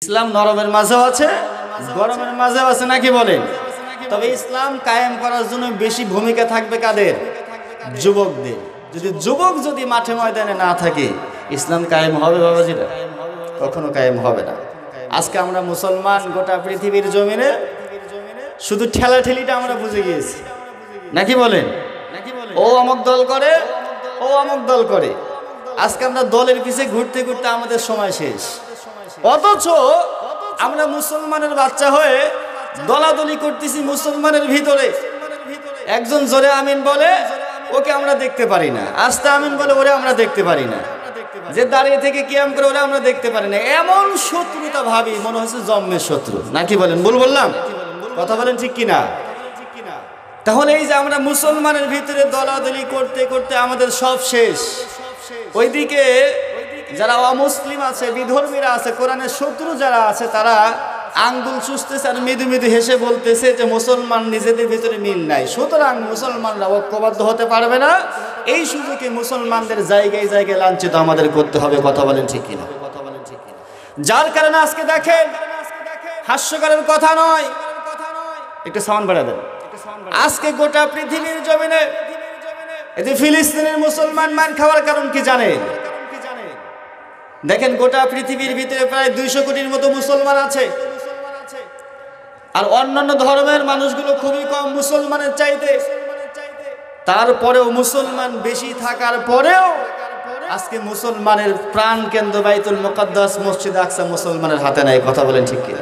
ইসলাম নরমের মাঝেও আছে, গরমের মাঝেও আছে, নাকি বলেন? তবে ইসলাম কায়েম করার জন্য বেশি ভূমিকা থাকবে কাদের? যুবকদের। যদি মাঠে ময়দানে না থাকে, ইসলাম কায়েম হবে বাবাজিরা? কখনো কায়েম হবে না। আজকে আমরা মুসলমান গোটা পৃথিবীর জমিনে শুধু ঠেলাঠেলিটা আমরা বুঝে গিয়েছি, নাকি বলেন? ও অমুক দল করে, ও অমুক দল করে। আজকে আমরা দলের পিছে ঘুরতে ঘুরতে আমাদের সময় শেষ। অথচ আমরা মুসলমানের বাচ্চা হয়ে দলাদলি করতেছি মুসলমানের ভিতরে। একজন জোরে আমিন বলে, ওকে আমরা দেখতে পারি না। আস্তে আমিন বলে, ওরে আমরা দেখতে পারি না। যে দাঁড়িয়ে থেকে কিয়াম করে, ওরে আমরা দেখতে পারি না। এমন শত্রুতা ভাবি, মনে হচ্ছে জন্মের শত্রু, নাকি বলেন? ভুল বললাম? কথা বলেন ঠিক কিনা? তাহলে এই যে আমরা মুসলমানের ভিতরে দলাদলি করতে করতে আমাদের সব শেষ। ওইদিকে যারা অমুসলিম আছে, বিধর্মীরা আছে, কোরআনের শত্রু যারা আছে, তারা আঙ্গুল চুষতেছে আর মৃদু মৃদু হেসে বলতেছে যে মুসলমান নিজেদের ভিতরে মিল নাই, সুতরাং মুসলমানরা ঐক্যবদ্ধ হতে পারবে না। এই সুযোগে মুসলমানদের জায়গায় জায়গায় লাঞ্ছিত আমাদের করতে হবে। কথা বলেন ঠিক কিনা? যার কারণে আজকে দেখেন, হাস্যকরের কথা নয়, একটু সাউন্ড বাড়া দেন। আজকে গোটা পৃথিবীর জমিনে এই যে ফিলিস্তিনের মুসলমান মান খাওয়ার কারণ কি জানেন? দেখেন, গোটা পৃথিবীর ভিতরে প্রায় 200 কোটির মতো মুসলমান আছে, আর অন্যান্য ধর্মের মানুষগুলো খুবই কম মুসলমানের চাইতে। তারপরেও মুসলমান বেশি থাকার পরেও আজকে মুসলমানের প্রাণ কেন্দ্র বাইতুল মুকাদ্দাস মসজিদ আকসা মুসলমানের হাতে নাই। কথা বলেন ঠিক কি?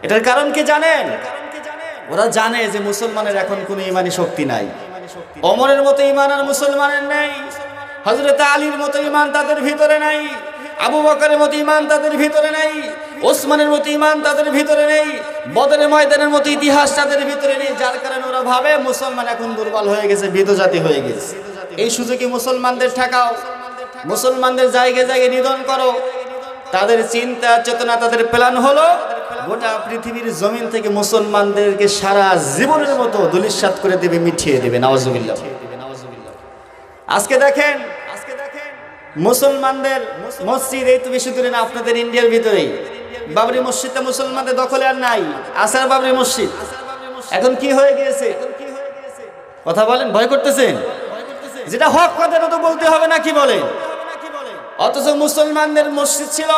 এটার কারণ কি জানেন? ওরা জানে যে মুসলমানের এখন কোনো ইমানি শক্তি নাই। ওমরের মতো ইমান আর মুসলমানের নেই, হযরত আলীর মতো ইমান তাদের ভিতরে নাই, আবু বকরের মতো ইমান তাদের ভিতরে নেই, ওসমানের মতো ইমান তাদের ভিতরে নেই, বদরের ময়দানের মতো ইতিহাস তাদের ভিতরে নেই। যার কারণে ওরা ভাবে মুসলমান এখন দুর্বল হয়ে গেছে, বিধজাতি হয়ে গেছে। এই সুযোগে মুসলমানদের ঠেকাও, মুসলমানদের জায়গায় জায়গায় নিধন করো। তাদের চিন্তা চেতনা, তাদের প্ল্যান হলো গোটা পৃথিবীর জমিন থেকে মুসলমানদেরকে সারা জীবনের মতো ধূলিসাৎ করে দেবে, মিঠিয়ে দেবে। নাউজুবিল্লাহ। আজকে দেখেন মুসলমানদের মসজিদ, এই তো বেশি দূরে না, আপনাদের ইন্ডিয়ার ভিতরেই বাবরি মসজিদটা মুসলমানদের দখলে আর নাই। আসার বাবরি মসজিদ এখন কি হয়ে গিয়েছে? কথা বলেন, ভয় করতেছেন? যেটা হক কথা তো বলতে হবে, নাকি বলেন? অথচ মুসলমানদের মসজিদ ছিল,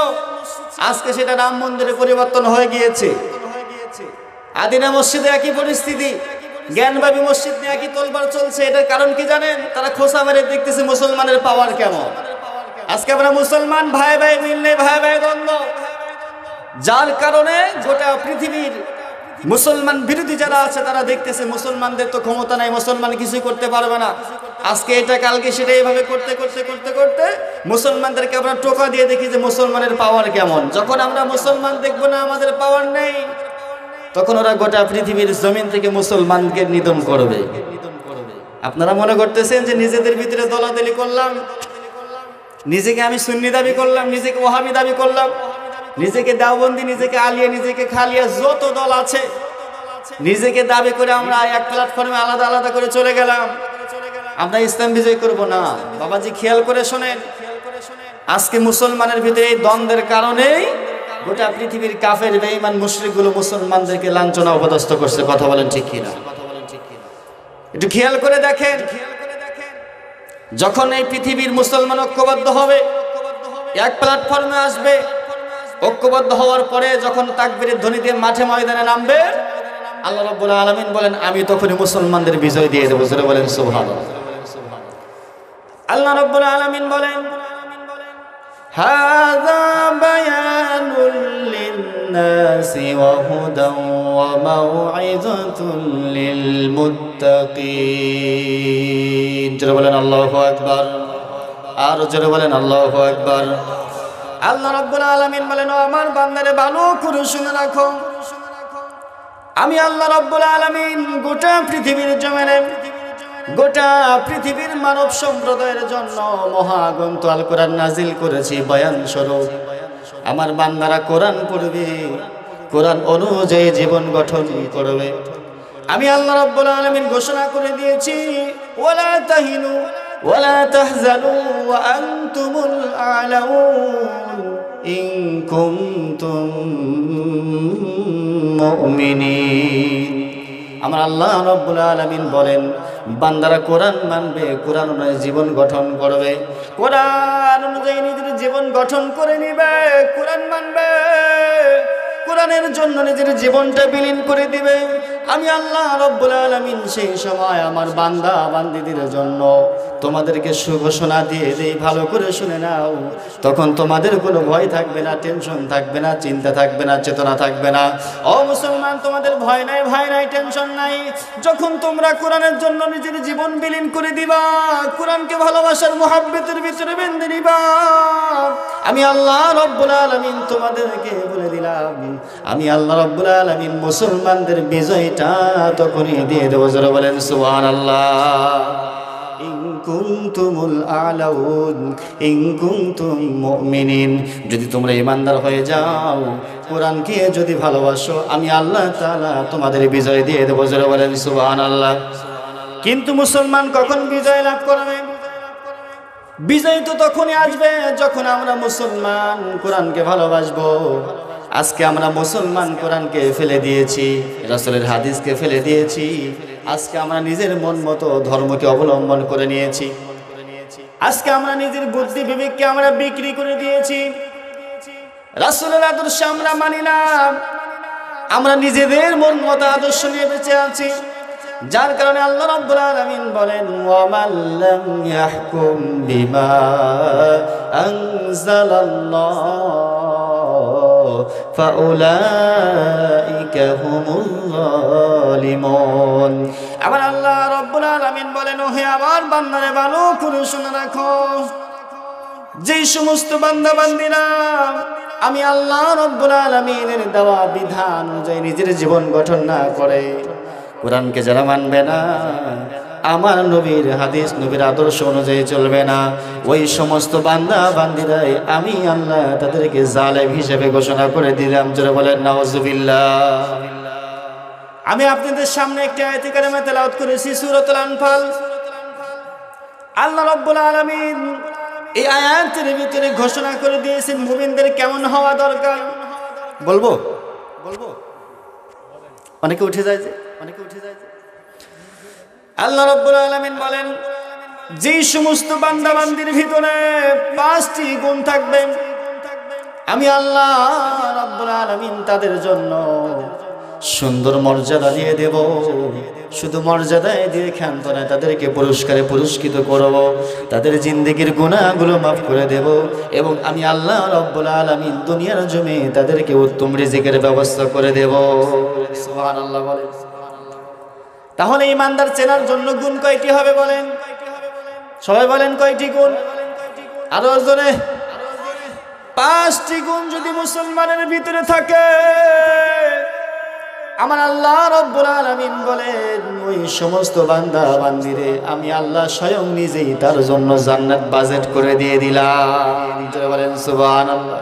আজকে সেটা রাম মন্দিরে পরিবর্তন হয়ে গিয়েছে। আদিনা মসজিদে একই পরিস্থিতি, জ্ঞানবাবী মসজিদ নিয়ে একই তোলপাড় চলছে। এটার কারণ কি জানেন? তারা খোঁচা মেরে দেখতেছে মুসলমানের পাওয়ার কেমন। আজকে আমরা মুসলমান ভাই ভাই মিল নেই, ভাই ভাই দ্বন্দ্ব। যার কারণে গোটা পৃথিবীর মুসলমান বিরোধী যারা আছে তারা দেখতেছে মুসলমানদের তো ক্ষমতা নাই, মুসলমান কিছুই করতে পারবে না। আজকে এটা কালকে সেটা, এইভাবে করতে করতে করতে করতে মুসলমানদেরকে আমরা টোকা দিয়ে দেখি যে মুসলমানের পাওয়ার কেমন। যখন আমরা মুসলমান দেখবো না আমাদের পাওয়ার নেই, তখন ওরা গোটা পৃথিবীর জমিন থেকে মুসলমানকে নিধন করবে। আপনারা মনে করতেছেন যে নিজেদের ভিতরে দলাদলি করলাম, নিজেকে আমি সুন্নি দাবি করলাম, নিজেকে ওহাবি দাবি করলাম, নিজেকে দেওবন্দি, নিজেকে আলিয়া, নিজেকে খালিয়া, যত দল আছে নিজেকে দাবি করে আমরা এক প্ল্যাটফর্মে আলাদা আলাদা করে চলে গেলাম। আমরা ইসলাম বিজয় করব না। বাবাজি খেয়াল করে শোনেন, আজকে মুসলমানের ভিতরে এই দ্বন্দ্বের কারণেই গোটা পৃথিবীর কাফের বেঈমান মুশরিকগুলো মুসলমানদেরকে লাঞ্ছনা অপদস্থ করছে। কথা বলেন ঠিক কিনা? একটু খেয়াল করে দেখেন, যখন এই পৃথিবীর মুসলমান ঐক্যবদ্ধ হবে, এক প্ল্যাটফর্মে আসবে, ঐক্যবদ্ধ হওয়ার পরে যখন তাকবীরের ধ্বনি দিয়ে মাঠে ময়দানে নামবে, আল্লাহ রাব্বুল আলামিন বলেন আমি তখনই মুসলমানদের বিজয় দিয়ে দেব। জোরে বলেন সুবহানাল্লাহ। আল্লাহ রাব্বুল আলামিন বলেন হাযা বায়ানুল লিন-নাসি ওয়া হুদান ওয়া মাউইযাতুল লিল মুত্তাকিন। জোরে বলেন আল্লাহু আকবার। আর জোরে বলেন আল্লাহু আকবার। আল্লাহ রাব্বুল আলামিন বলেন, ও আমার বান্দারে ভালো করে শুনে রাখো, আমি আল্লাহ রাব্বুল আলামিন গোটা পৃথিবীর জমিনে, গোটা পৃথিবীর মানব সম্প্রদায়ের জন্য মহাগ্রন্থ আল কোরআন নাজিল করেছি বয়ান স্বরূপ। আমার বান্দারা কোরআন পড়বে, কোরআন অনুযায়ী জীবন গঠন করবে। আমি আল্লাহ রাব্বুল আলামিন ঘোষণা করে দিয়েছি, ওয়ালা তাহিনু ওয়ালা তাহজানু ওয়া আনতুমুল আ'লাউন। ইন কুনতুম মুমিনিন। আমার আল্লাহ রাব্বুল আলামিন বলেন, বান্দারা কোরআন মানবে, কোরআন অনুযায়ী জীবন গঠন করবে, কোরআন অনুযায়ী নিজের জীবন গঠন করে নিবে, কোরআন মানবে, কোরআনের জন্য নিজের জীবনটা বিলীন করে দিবে। আমি আল্লাহ রাব্বুল আলামিন সেই সময় আমার বান্দা বান্দীদের জন্য তোমাদেরকে সুঘোষণা দিয়ে দেই, ভালো করে শুনে নাও। তখন তোমাদের কোনো ভয় থাকবে না, টেনশন থাকবে না, চিন্তা থাকবে না, চেতনা থাকবে না। ও মুসলমান, তোমাদের ভয় নাই, ভয় নাই, টেনশন নাই। যখন তোমরা কোরআনের জন্য নিজের জীবন বিলীন করে দিবা, কোরআনকে ভালোবাসার মুহাব্বতের ভিতরে বেঁধে নিবা, আমি আল্লাহ রাব্বুল আলামিন তোমাদেরকে বলে দিলাম, আমি আল্লাহ রাব্বুল আলামিন মুসলমানদের বিজয়টা তখনই দিয়ে দেবো। যারা বলেন সুবহানাল্লাহ। ইন কুনতুমুল আলাউন ইন কুনতুম মুমিনিন, যদি তোমরা ঈমানদার হয়ে যাও, কোরআনকে যদি ভালোবাসো, আমি আল্লাহ তাআলা তোমাদের বিজয় দিয়ে দেবো। যারা বলেন সুবহানাল্লাহ। কিন্তু মুসলমান কখন বিজয় লাভ করবে? বিজয় তো তখনই আসবে যখন আমরা মুসলমান কোরআনকে ভালোবাসবো। আজকে আমরা মুসলমান কোরআনকে ফেলে দিয়েছি, রাসূলের হাদিসকে ফেলে দিয়েছি। আজকে আমরা নিজের মন মতো ধর্মকে অবলম্বন করে নিয়েছি। আজকে আমরা নিজের বুদ্ধি বিবেককে আমরা বিক্রি করে দিয়েছি। রাসূলের আদর্শ আমরা মানি না, আমরা নিজেদের মন মতো আদর্শ নিয়ে বেঁচে আছি। যার কারণে আল্লাহ রাব্বুল আলামিন বলেন, ওয়া মাল্লাম ইয়াহকুম বিমা আনজালাল্লাহ ফাউলাইকা হুমুল যালিমুন। আবার আল্লাহ রাব্বুল আলামিন বলেন, ওহে আমার বান্দারে ভালো করে শুনে রাখো, যেই সমস্ত বান্দা বান্দিরা আমি আল্লাহ রাব্বুল আলামিনের দেওয়া বিধান অনুযায়ী নিজের জীবন গঠন না করে, কোরআনকে যারা মানবে না, আমার নবীর হাদিস নবীর আদর্শ অনুযায়ী চলবে না, ওই সমস্ত বান্দা বান্দিরাই আমি আল্লাহ তাদেরকে জালেম হিসেবে ঘোষণা করে দিলাম। যারা বলেন নাউজুবিল্লাহ। আমি আপনাদের সামনে একটি আয়াত কারিমা তেলাওয়াত করেছি, সূরাতুল আনফাল। আল্লাহ রাব্বুল আলামিন এই আয়াতের ভিতরে ঘোষণা করে দিয়েছেন মুমিনদের কেমন হওয়া দরকার। বলবো বলবো অনেকে উঠে যায় যে, অনেকে উঠে যায় যে। আল্লাহ রাব্বুল আলামিন বলেন, যেই সমস্ত বান্দা বান্দির ভিতরে 5টি গুণ থাকবে, আমি আল্লাহ রাব্বুল আলামিন তাদের জন্য সুন্দর মর্যাদা দিয়ে দেব। শুধু মর্যাদায় দিয়ে ক্ষান্ত না, তাদেরকে পুরস্কারে পুরস্কৃত করব, তাদের জিন্দেগির গুনাহগুলো মাফ করে দেব, এবং আমি আল্লাহ রাব্বুল আলামিন দুনিয়ার জমি তাদেরকে উত্তম রিজিকের ব্যবস্থা করে দেব। সুবহানাল্লাহ বলেন। তাহলে ঈমানদার চেনার জন্য গুণ কয়টি হবে বলেন? সবাই বলেন কয়টি গুণ? আরো জোরে। 5টি গুণ যদি মুসলমানের ভিতরে থাকে, আমার আল্লাহ রাব্বুল আলামিন বলেন, ওই সমস্ত বান্দা বান্দিরে আমি আল্লাহ স্বয়ং নিজেই তার জন্য জান্নাত বাজেট করে দিয়ে দিলাম। যারা বলেন সুবহানাল্লাহ।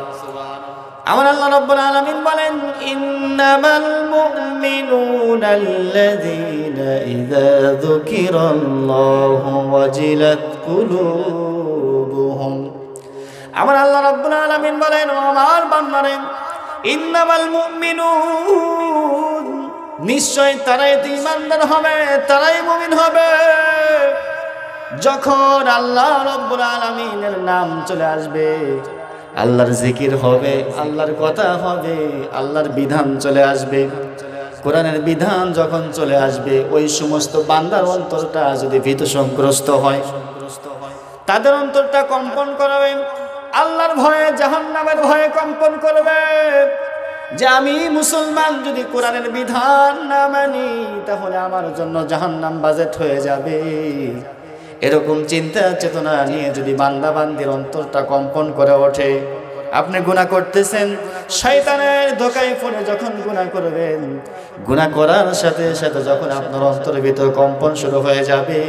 আমার আল্লাহ রাব্বুল আলামিন বলেন, ইন্নামাল মুমিনুনা আল্লাযীনা ইযা যুকিরাল্লাহু ওয়াজিলাত কুলুবুহুম। আমার আল্লাহ রাব্বুল আলামিন বলেন, ও আমার বান্দারে, ইন্নামাল মুমিনুন, নিশ্চয় তারাই তো ঈমানদার হবে, তারাই মুমিন হবে যখন আল্লাহ রাব্বুল আলামিনের নাম চলে আসবে, আল্লাহর জিকির হবে, আল্লাহর কথা হবে, আল্লাহর বিধান চলে আসবে। কোরআনের বিধান যখন চলে আসবে, ওই সমস্ত বান্দার অন্তরটা যদি ভীতসন্ত্রস্ত হয়, তাদের অন্তরটা কম্পন করবে, আল্লাহর ভয়ে জাহান্নামের ভয়ে কম্পন করবে, যে আমি মুসলমান যদি কোরআনের বিধান না মানি তাহলে আমার জন্য জাহান্নাম বাজেট হয়ে যাবে। এরকম চিন্তা চেতনা নিয়ে যদি বান্দা বান্দির অন্তরটা কম্পন করে ওঠে, আপনি গুনাহ করতেছেন, শয়তানের ধোঁকায় পড়ে যখন গুনাহ করবেন, গুনাহ করার সাথে সাথে যখন আপনার অন্তরের ভিতর কম্পন শুরু হয়ে যাবে,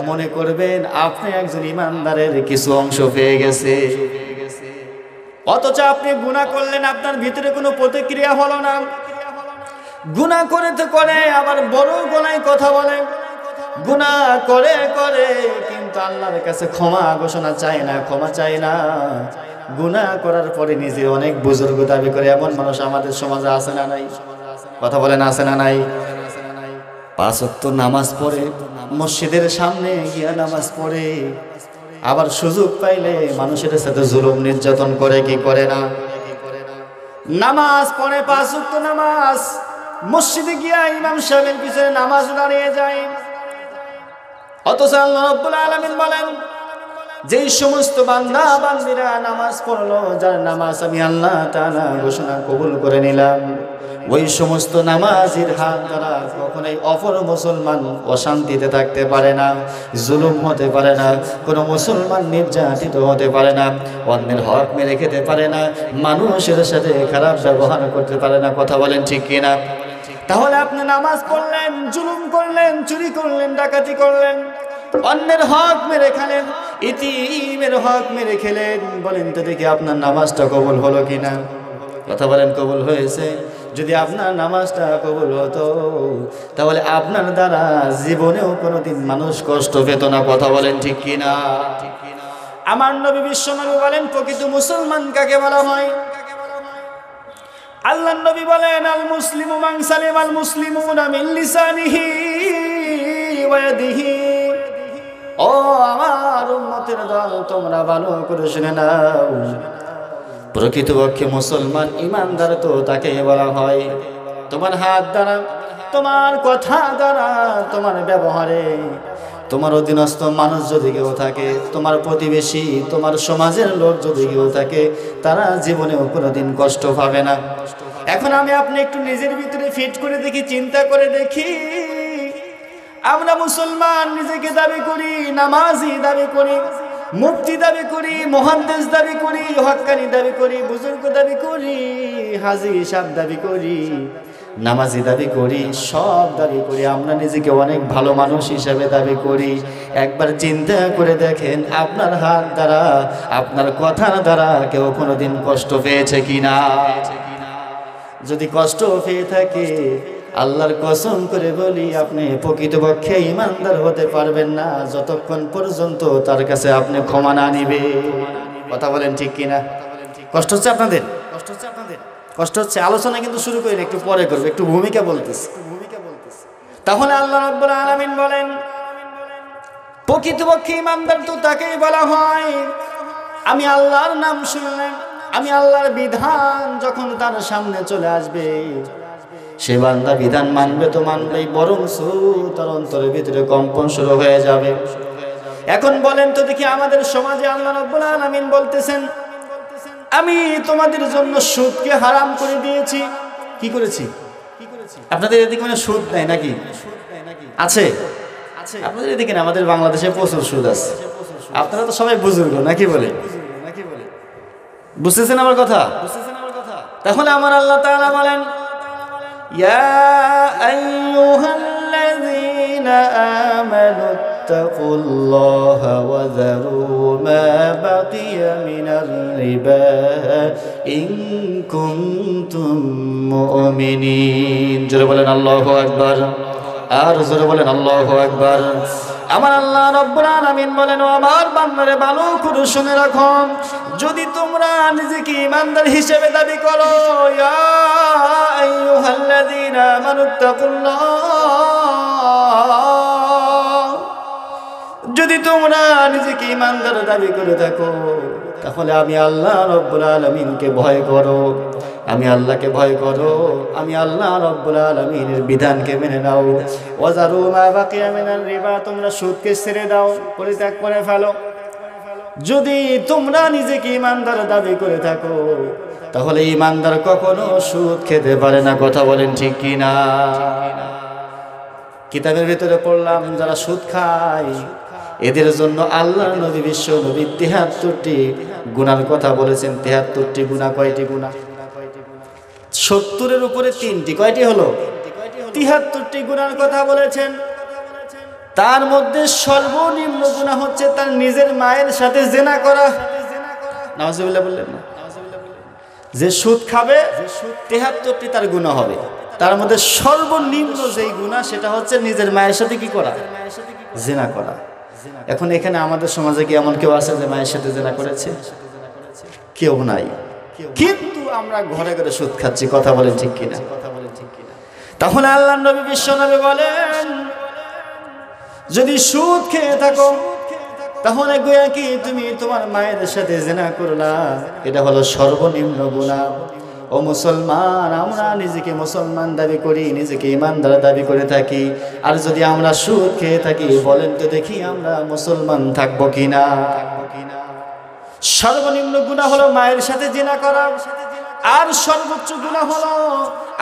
মনে করবেন আপনি একজন ঈমানদারের কিছু অংশ পেয়ে গেছে। অথচ আপনি গুনাহ করলেন, আপনার ভিতরে কোনো প্রতিক্রিয়া হলো না। গুনাহ করে তো করে, আবার বড় গলায় কথা বলে, গুনাহ করে করে কিন্তু আল্লাহর কাছে ক্ষমা ঘোষণা চায় না, ক্ষমা চায় না। গুনাহ করার পরে নিজে অনেক বুজুর্গ দাবি করে, এমন মানুষ আমাদের সমাজে আছে না নাই? কথা বলেন, আছে না নাই? 5 ওয়াক্ত নামাজ পড়ে, মসজিদের সামনে গিয়া নামাজ পড়ে, আবার সুযোগ পাইলে মানুষের সাথে জুলুম নির্যাতন করে, কি করে না? নামাজ পড়ে 5 ওয়াক্ত নামাজ, মসজিদে গিয়া ইমাম সাহেবের পিছনে নামাজ দাঁড়িয়ে যায়। অথচ আল্লাহ রাব্বুল আলামিন বলেন, যেই সমস্ত বান্দা বান্দিরা নামাজ পড়লো, যার নামাজ আমি আল্লাহ তাআলা ঘোষণা কবুল করে নিলাম, ওই সমস্ত নামাজের হাত দ্বারা কখনোই অপর মুসলমান অশান্তিতে থাকতে পারে না, জুলুম হতে পারে না, কোনো মুসলমান নির্যাতিত হতে পারে না, অন্যের হক মেরে খেতে পারে না, মানুষের সাথে খারাপ ব্যবহার করতে পারে না। কথা বলেন ঠিক কিনা? তাহলে আপনি নামাজ পড়লেন, জুলুম করলেন, চুরি করলেন, ডাকাতি করলেন, অন্যের হক মেরে খেলেন, ইতিমের হক মেরে খেলেন, বলেন তো দেখি আপনার নামাজটা কবুল হলো কিনা? কথা বলেন, কবুল হয়েছে? যদি আপনার নামাজটা কবুল হতো, তাহলে আপনার দ্বারা জীবনেও কোনোদিন মানুষ কষ্ট পেত না। কথা বলেন ঠিক কিনা? আমার নবী বিশ্বনবী বলেন, প্রকৃত মুসলমান কাকে বলা হয়? আল্লাহর নবী বলেন, আল মুসলিমু মান সালিমাল মুসলিমুনা মিন লিসানিহি ওয়া ইয়াদিহি। ও আমার উম্মতের দল, তোমরা ভালো করে শুনে নাও, প্রকৃতপক্ষে মুসলমান ইমানদার তো তাকে বলা হয় তোমার হাত দ্বারা, তোমার কথা দ্বারা, তোমার ব্যবহারে, তোমার অধীনস্থ মানুষ যদি কেউ থাকে, তোমার প্রতিবেশী, তোমার সমাজের লোক যদি কেউ থাকে, তারা জীবনেও কোনোদিন কষ্ট পাবে না। এখন আমি আপনি একটু নিজের ভিতরে ফিট করে দেখি, চিন্তা করে দেখি, আমরা মুসলমান নিজেকে দাবি করি, নামাজি দাবি করি, মুফতি দাবি করি, মুহাদ্দিস দাবি করি, হক্কানি দাবি করি, বুজুর্গ দাবি করি, হাজী সাহেব দাবি করি, নামাজি দাবি করি, সব দাবি করি, আমরা নিজেকে অনেক ভালো মানুষ হিসাবে দাবি করি। একবার চিন্তা করে দেখেন, আপনার হাত দ্বারা, আপনার কথার দ্বারা কেউ কোনোদিন কষ্ট পেয়েছে কিনা? যদি কষ্ট পেয়ে থাকে, আল্লাহর কসম করে বলি, আপনি প্রকৃতপক্ষে ইমানদার হতে পারবেন না যতক্ষণ পর্যন্ত তার কাছে আপনি ক্ষমা না নিবে। কথা বলেন ঠিক কিনা? কষ্ট হচ্ছে আপনাদের? কষ্ট হচ্ছে? আলোচনা কিন্তু শুরু করি না, একটু পরে করবো, একটু ভূমিকা বলতেছি। তাহলে আল্লাহ রাব্বুল আলামিন বলেন, প্রকৃতপক্ষে ইমানদার তো তাকেই বলা হয়, আমি আল্লাহর নাম শুনলেন, আমি আল্লাহর বিধান যখন তার সামনে চলে আসবে, সে বান্দা বিধান মানবে তো মানবেই, বরং তার অন্তরের ভিতরে কম্পন শুরু হয়ে যাবে। এখন বলেন তো দেখি, আমাদের সমাজে আল্লাহ রাব্বুল আলামিন বলতেছেন, আমি তোমাদের জন্য সুদকে হারাম করে দিয়েছি। কি করেছি? আপনাদের এদিকে মানে সুদ নাই নাকি? আছে? আপনাদের এদিকে না, আমাদের বাংলাদেশে প্রচুর সুদ আছে। আপনারা তো সবাই বুজুর্গ নাকি? বলে বুঝতেছেন আমার কথা? তাহলে আমার আল্লাহ তাআলা বলেন, ইয়া আইয়ুহাল্লাযীনা আমানু ইত্তাকুল্লাহা ওয়া যারু মা বাকিয়া মিনার রিবা ইন কুনতুম মুমিনিন। জোরে বলেন আল্লাহু আকবার। আর জোরে বলেন আল্লাহু আকবার। আমার আল্লাহ রাব্বুল আলামিন বলেন, ও আমার বান্দারে ভালো করে শুনে রাখো, যদি তোমরা নিজেকে ইমানদার হিসেবে দাবি করো, ইয়া আইয়ুহাল্লাযীনা আমানুত্তাকুল্লাহ, যদি তোমরা নিজেকে ইমানদার দাবি করে থাকো, তাহলে আমি আল্লাহ রাব্বুল আলামিনকে ভয় করো, আমি আল্লাহকে ভয় করো, আমি আল্লাহ রাব্বুল আলামিনের বিধানকে মেনে নাও। ওয়াজারু মা বাকিয়া মিনার রিবা, তোমরা সুদকে ছেড়ে দাও, পরিত্যাগ করে ফেলো। যদি তোমরা নিজেকে ইমানদার দাবি করে থাকো, তাহলে ইমানদার কখনো সুদ খেতে পারে না। কথা বলেন ঠিক কিনা? কিতাবের ভিতরে পড়লাম, যারা সুদ খায় এদের জন্য আল্লাহ নবী বিশ্ব নবী ৭৩টি গুনার কথা বলেছেন। ৭৩টি গুনাহ। কয়টি গুনাহ? ৭০-এর উপরে ৩টি। কয়টি হলো? ৭৩টি গুনার কথা বলেছেন। তার মধ্যে সর্বনিম্ন গুনাহ হচ্ছে তার নিজের মায়ের সাথে জিনা করা। নাউজুবিল্লাহ বললেন না? যে সুদ খাবে ৭৩টি তার গুনাহ হবে, তার মধ্যে সর্বনিম্ন যেই গুনাহ সেটা হচ্ছে নিজের মায়ের সাথে কি করা? জিনা করা। এখন এখানে আমাদের সমাজে কি এমন কেউ আছে যে মায়ের সাথে জিনা করেছে? কেউ নাই, কিন্তু আমরা ঘরে ঘরে সুদ খাচ্ছি। কথা বলেন ঠিক কিনা? তখন আল্লাহ নবী বিশ্ব নবী বলেন, যদি সুদ খেয়ে থাকো তাহলে গোয়া কি তুমি তোমার মায়ের সাথে জিনা করলা, এটা হলো সর্বনিম্ন গুনাহ। ও মুসলমান, আমরা নিজেকে মুসলমান দাবি করি, নিজেকে ইমানদার দাবি করে থাকি, আর যদি আমরা সুদ খেয়ে থাকি বলেন তো দেখি আমরা মুসলমান থাকবো কিনা? সর্বনিম্ন গুনাহ হলো মায়ের সাথে জিনা করা, আর সর্বোচ্চ গুনাহ হলো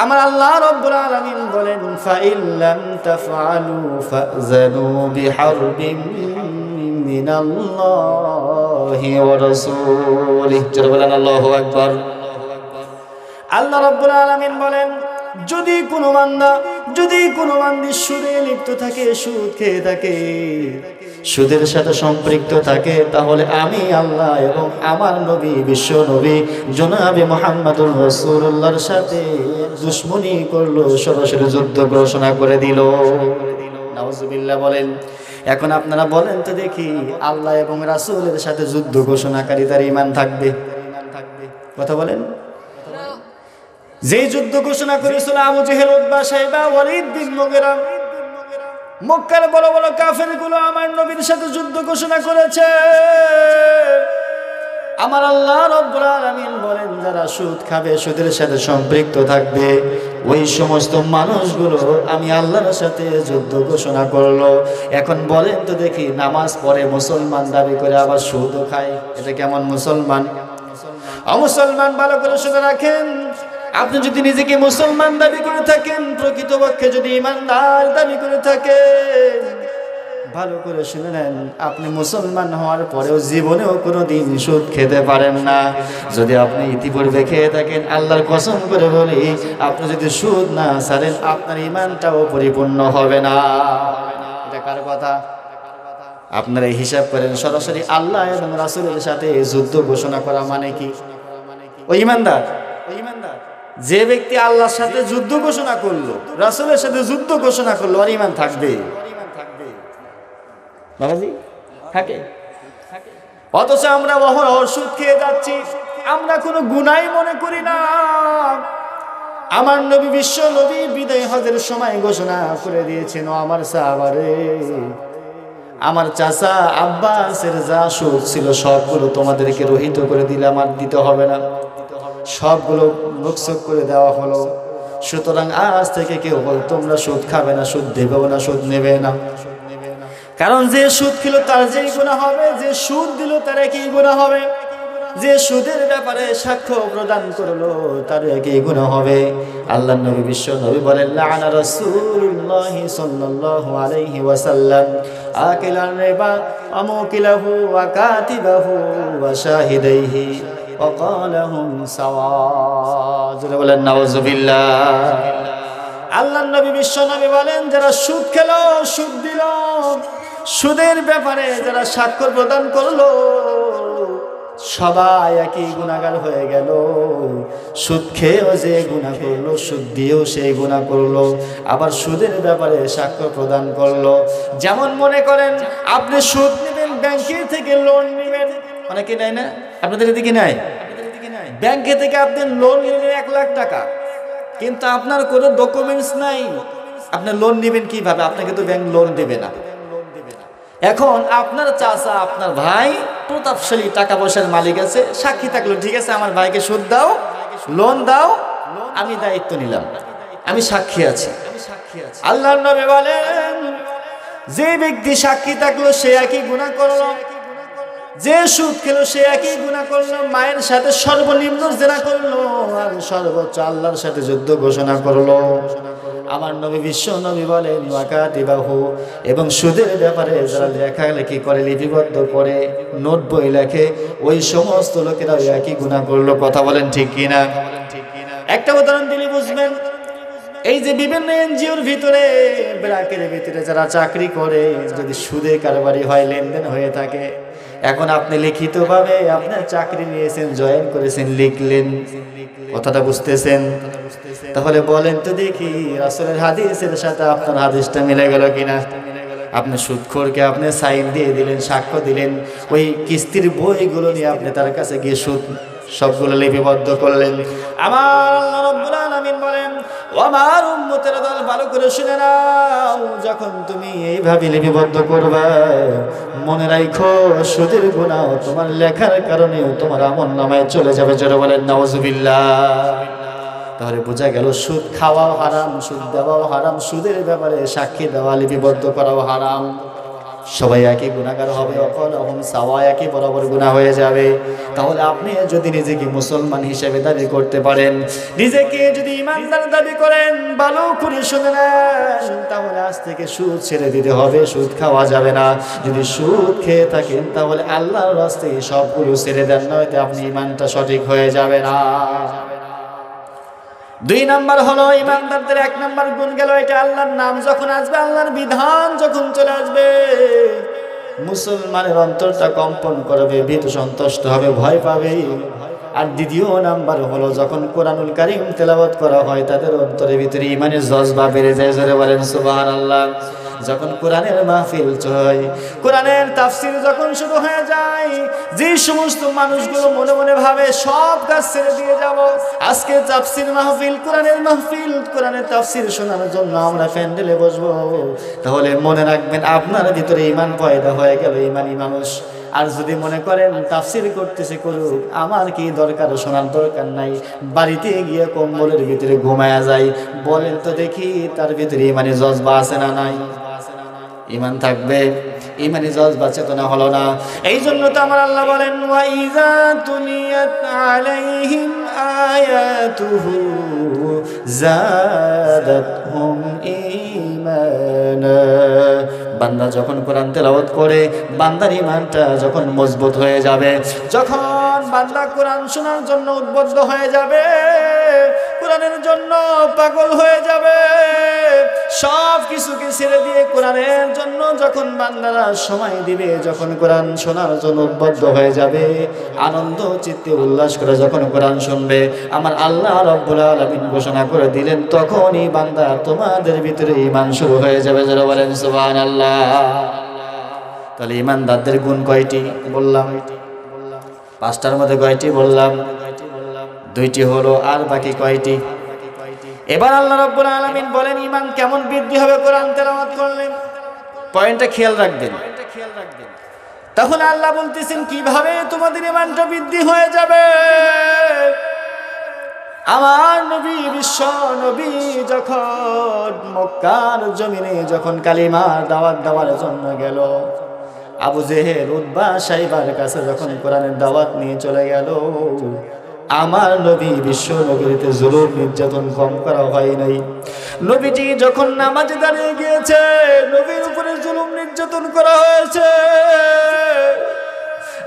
আমার আল্লাহ রাব্বুল আলামিন বলেন, ফাইল্লাম তাফআলু ফাযানু বিহারবিম মিনাল্লাহি ওয়া রাসূলিহি। জোরে বলেন আল্লাহু আকবার। আল্লাহ রাব্বুল আলামিন বলেন, যদি কোনো বান্দা সুদে লিপ্ত থাকে, সুদ খেয়ে থাকে, সুদের সাথে সম্পৃক্ত থাকে, তাহলে আমি আল্লাহ এবং আমার নবী বিশ্ব নবী জনাবে মুহাম্মদুর রাসূলুল্লাহর সাথে দুশমনি করলো, সরাসরি যুদ্ধ ঘোষণা করে দিল। নাউজুবিল্লাহ বলেন। এখন আপনারা বলেন তো দেখি, আল্লাহ এবং রাসূলের সাথে যুদ্ধ ঘোষণাকারী তার ঈমান থাকবে? কথা বলেন। যে যুদ্ধ ঘোষণা করেছিল আবু জেহেল, উতবা, শাইবা, ওয়ালিদ বিন মুগীরা, মক্কার বড় বড় কাফেরগুলো আমার নবীর সাথে যুদ্ধ ঘোষণা করেছে। আমার আল্লাহ রাব্বুল আলামিন বলেন, যারা সুদ খাবে, সুদের সাথে সম্পৃক্ত থাকবে, ওই সমস্ত মানুষগুলো আমি আল্লাহর সাথে যুদ্ধ ঘোষণা করলো। এখন বলেন তো দেখি, নামাজ পড়ে মুসলমান দাবি করে আবার সুদও খায়, এটা কেমন মুসলমান? অমুসলমান, ভালো করে শুনে রাখেন, আপনি যদি নিজেকে মুসলমান দাবি করে থাকেন, প্রকৃতপক্ষে যদি ইমানদার দাবি করে থাকেন, ভালো করে শুনে নেন, আপনি মুসলমান হওয়ার পরেও জীবনেও কোনোদিন সুদ খেতে পারেন না। যদি আপনি ইতিপূর্বে খেয়ে থাকেন, আল্লাহর কসম করে বলি, আপনি যদি সুদ না ছাড়েন, আপনার ইমানটাও পরিপূর্ণ হবে না। এটা কার কথা? আপনারা হিসাব করেন, সরাসরি আল্লাহ এবং রাসূলের সাথে যুদ্ধ ঘোষণা করা মানে কি? ও ইমানদার, যে ব্যক্তি আল্লাহর সাথে যুদ্ধ ঘোষণা করলো, রাসূলের সাথে যুদ্ধ ঘোষণা করলো, আর ঈমান থাকবে? বাবাজি থাকে। অথচ আমরা অহরহ সুদ খেয়ে যাচ্ছি, আমরা কোনো গুনাহ মনে করি না। আমার নবী বিশ্ব নবী বিদায় হজের সময় ঘোষণা করে দিয়েছেন, ও আমার সাহাবারে, আমার চাচা আব্বাসের যা সুদ ছিল সবগুলো তোমাদেরকে রহিত করে দিলাম, আর দিতে হবে না, সবগুলো মুকসুদ করে দেওয়া হলো। সুতরাং আজ থেকে কেউ বল তোমরা সুদ খাবে না, সুদ দেবেও না, সুদ নেবে না। কারণ যে সুদ খেলো তার যেই গুনাহ হবে, যে সুদ দিল তার একই গুনাহ হবে, যে সুদের ব্যাপারে সাক্ষ্য প্রদান করলো তার একই গুনাহ হবে। আল্লাহর নবী বিশ্ব নবী বলেন, লাআনা রাসূলুল্লাহি সাল্লাল্লাহু আলাইহি ওয়াসাল্লাম আকিলার রিবা ওয়া মুকিলাহু ওয়া কাতিবাহু ওয়া শাহিদাইহি ওয়া ক্বালাহুম সাওয়া। জোরে বলেন নাউযুবিল্লাহ। আল্লাহর নবী বিশ্ব নবী বলেন, যারা সুদ খেলো, সুদ দিল, সুদের ব্যাপারে যারা সাক্ষ্য প্রদান করলো, সবাই একই গুনাহগার হয়ে গেল। সুদ খেয়েও যে গুনাহ করলো, সুদ দিয়েও সেই গুনাহ করলো, আবার সুদের ব্যাপারে সাক্ষ্য প্রদান করলো। যেমন মনে করেন আপনি সুদ নেবেন, ব্যাংকের থেকে লোন নেবেন, অনেকে নেয় না? আপনাদের এদিকে নাই? ব্যাংকে থেকে আপনি লোন নিলেন 1 লাখ টাকা, কিন্তু আপনার কোনো ডকুমেন্টস নাই, আপনি লোন নেবেন কিভাবে? আপনাকে তো ব্যাংক লোন দেবে না। এখন আপনার চাচা, আপনার ভাই প্রতাপশালী, টাকা পয়সার মালিক আছে, সাক্ষী থাকলো, ঠিক আছে আমার ভাইকে সুদ দাও, লোন দাও, আমি দায়িত্ব নিলাম, আমি সাক্ষী আছি। আল্লাহর নবী বলেন, যে ব্যক্তি সাক্ষী থাকলো সে একই গুনাহ করলো, যে সুদ খেলো সে একই গুনাহ করলো, মায়ের সাথে সর্বনিম্ন জিনা করলো, আর সর্বোচ্চ আল্লাহর সাথে যুদ্ধ ঘোষণা করলো। আমার নবী বিশ্ব নবী বলেন, ওয়াকাতিবাহু, এবং সুদের ব্যাপারে যারা লেখালেখি করে, লিপিবদ্ধ করে, নোট বই লেখে, ওই সমস্ত লোকেরা একই গুনাহ করলো। কথা বলেন ঠিক কিনা? একটা উদাহরণ দিলে বুঝবেন। এই যে বিভিন্ন এনজিওর ভিতরে, ব্র্যাকের ভিতরে যারা চাকরি করে, যদি সুদে কারবারি হয়, লেনদেন হয়ে থাকে, এখন আপনি লিখিতভাবে আপনার চাকরি নিয়েছেন, জয়েন করেছেন, লিখলেন, কথাটা বুঝতেছেন? তাহলে বলেন তো দেখি, রাসূলের হাদিসের সাথে আপনার হাদিসটা মিলে গেল কিনা? আপনি সুদখোরকে আপনি সাইন দিয়ে দিলেন, সাক্ষ্য দিলেন, ওই কিস্তির বইগুলো নিয়ে আপনি তার কাছে গিয়ে সুদ সবগুলো লিপিবদ্ধ করলেন। আমার আল্লাহ রাব্বুল আলামিন বলেন, ও আমার উম্মতের দল ভালো করে শুনে নাও, যখন তুমি এইভাবে লিপিবদ্ধ করবা মনে রাখো সুদের গুনাহ তোমার লেখার কারণে তোমার আমলনামায় চলে যাবে। জোরে বলেন নাউজুবিল্লাহ। তাহলে বোঝা গেল সুদ খাওয়াও হারাম, সুদ দেওয়াও হারাম, সুদের ব্যাপারে সাক্ষী দেওয়া লিপিবদ্ধ করাও হারাম। সবাই একই গুনাহগার হবে, অকলহম সাওয়া, একই বরাবর গুনাহ হয়ে যাবে। তাহলে আপনি যদি নিজেকে মুসলমান হিসেবে দাবি করতে পারেন, নিজেকে যদি ইমানদার দাবি করেন, ভালো করে শুনে নেন, তাহলে আজ থেকে সুদ ছেড়ে দিতে হবে, সুদ খাওয়া যাবে না। যদি সুদ খেয়ে থাকেন তাহলে আল্লাহর রাস্তায় সবগুলো ছেড়ে দেন, নয়তো আপনি ইমানটা সঠিক হয়ে যাবে না। 2 নাম্বার হলো ইমানদারদের 1 নাম্বার গুণ গেল এটা, আল্লাহর নাম যখন আসবে, আল্লাহর বিধান যখন চলে আসবে, মুসলমানের অন্তরটা কম্পন করবে, ভীত সন্তুষ্ট হবে, ভয় পাবে। আর 2 নাম্বার হলো যখন কোরআনুল কারীম তেলাওয়াত করা হয় তাদের অন্তরের ভিতরে ঈমানের জজবা বেড়ে যায়। জোরে বলেন সুবহানাল্লাহ। যখন কোরআনের মাহফিল হয়, কোরআনের তাফসীর যখন শুরু হয়ে যায়, যে সমস্ত মানুষগুলো মনে মনে ভাবে সব কাজ ছেড়ে দিয়ে যাব, আজকে তাফসীর মাহফিল, কোরআনের মাহফিল, কোরআনের তাফসীর শোনার জন্য আমরা প্যান্ডেলে বসবো, তাহলে মনে রাখবেন আপনার ভিতরে ঈমান পয়দা হয়ে গেল, ঈমানি মানুষ। আর যদি মনে করেন তাফসীর করতেছে করুক, আমার কি দরকার, শোনার দরকার নাই, বাড়িতে গিয়ে কম্বলের ভিতরে ঘুমায়া যায়, বলেন তো দেখি তার ভিতরে ঈমানি জজবা আছে না নাই? ঈমান থাকবে, ঈমানি জজবা চেতনা হলো না। এই জন্য তো আমার আল্লাহ বলেন, ওয়া ইযা তুলিয়াত আলাইহিম আয়াতুহু যাদাতহুম ঈমানা। বান্দা যখন কোরআন তেলাওয়াত করে, বান্দার ঈমানটা যখন মজবুত হয়ে যাবে, যখন বান্দা কোরআন শোনার জন্য উদ্বুদ্ধ হয়ে যাবে, কোরআনের জন্য পাগল হয়ে যাবে, সব কিছুকে ছেড়ে দিয়ে কোরআনের জন্য যখন বান্দারা সময় দিবে, যখন কোরআন শোনার জন্য উদ্বুদ্ধ হয়ে যাবে, আনন্দ চিত্তে উল্লাস করে যখন কোরআন শুনবে, আমার আল্লাহ রাব্বুল আলামিন ঘোষণা করে দিলেন, তখনই বান্দা তোমাদের ভিতরে ঈমান শুরু হয়ে যাবে। যারা বলেন সুবহানাল্লাহ। তাহলে ঈমানদারদের গুণ কয়টি বললাম? 5টার মধ্যে কয়টি বললাম? 2টি হলো, আর বাকি কয়টি? এবার আল্লাহ রাব্বুল আলামিন বলেন ঈমান কেমন বৃদ্ধি হবে কোরআন তেলাওয়াত করলে। পয়েন্টটা খেয়াল রাখবেন। তখন আল্লাহ বলতেছেন কিভাবে তোমাদের ঈমানটা বৃদ্ধি হয়ে যাবে। আমার নবী, বিশ্ব নবী যখন মক্কার জমিনে যখন কালিমার দাওয়াত দেওয়ার জন্য গেল, আবু জেহেল, উতবা, সাইবার কাছে যখন কোরআনের দাওয়াত নিয়ে চলে গেল, আমার নবী, বিশ্ব নবীতে জুলুম নির্যাতন কম করা হয় নাই। নবীজি যখন নামাজে দাঁড়িয়ে গিয়েছে, নবীর উপরে জুলুম নির্যাতন করা হয়েছে।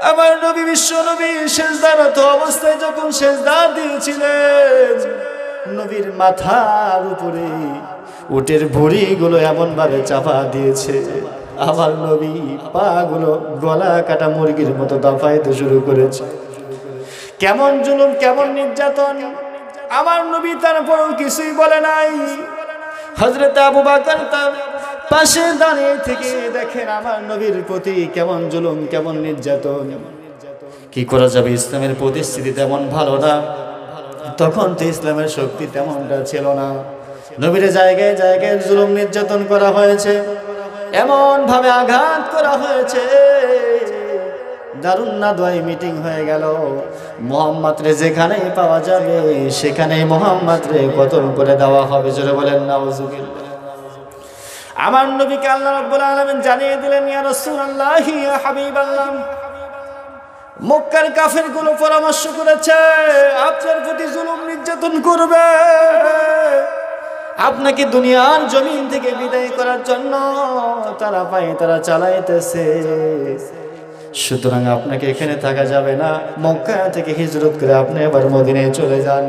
আমার নবী, বিশ্ব নবী সেজদারত অবস্থায় যখন সেজদা দিয়েছিলেন, নবীর মাথার উপরে উটের ভুঁড়িগুলো এমন ভাবে চাপা দিয়েছে, আমার নবী পা গুলো গলা কাটা মুরগির মতো দাফাইতে শুরু করেছে। কেমন জুলুম, কেমন নির্যাতন! আমার নবী তারপরেও কিছুই বলে নাই। হযরত আবু বকর তার পাশে দাঁড়িয়ে থেকে দেখেন আমার নবীর প্রতি কেমন জুলুম, কেমন নির্যাতন। কি করা যাবে, ইসলামের পরিস্থিতি তেমন ভালো না, তখন তো ইসলামের শক্তি তেমনটা ছিল না। নবীর জায়গায় জায়গায় জুলুম নির্যাতন করা হয়েছে, এমন ভাবে আঘাত করা হয়েছে, দারুন নাদওয়াই মিটিং হয়ে গেল। মুহাম্মদ রে যেখানেই পাওয়া যাবে সেখানেই মুহাম্মদ রে কতল করে দেওয়া হবে। জোরে বলেন নাউজুবিল্লাহ। আমার নবীকে আল্লাহ রাব্বুল আলামিন জানিয়ে দিলেন, ইয়া রাসূলুল্লাহ, ইয়া হাবিবাল্লাহ, মক্কার কাফেরগুলো পরামর্শ করেছে আপনার প্রতি জুলুম নির্যাতন করবে, আপনাকে দুনিয়ার জমিন থেকে বিদায় করার জন্য তারা পায় তারা চালাইতেছে। সুতরাং আপনাকে এখানে থাকা যাবে না, মক্কা থেকে হিজরত করে আপনি এবার মদিনায় চলে যান,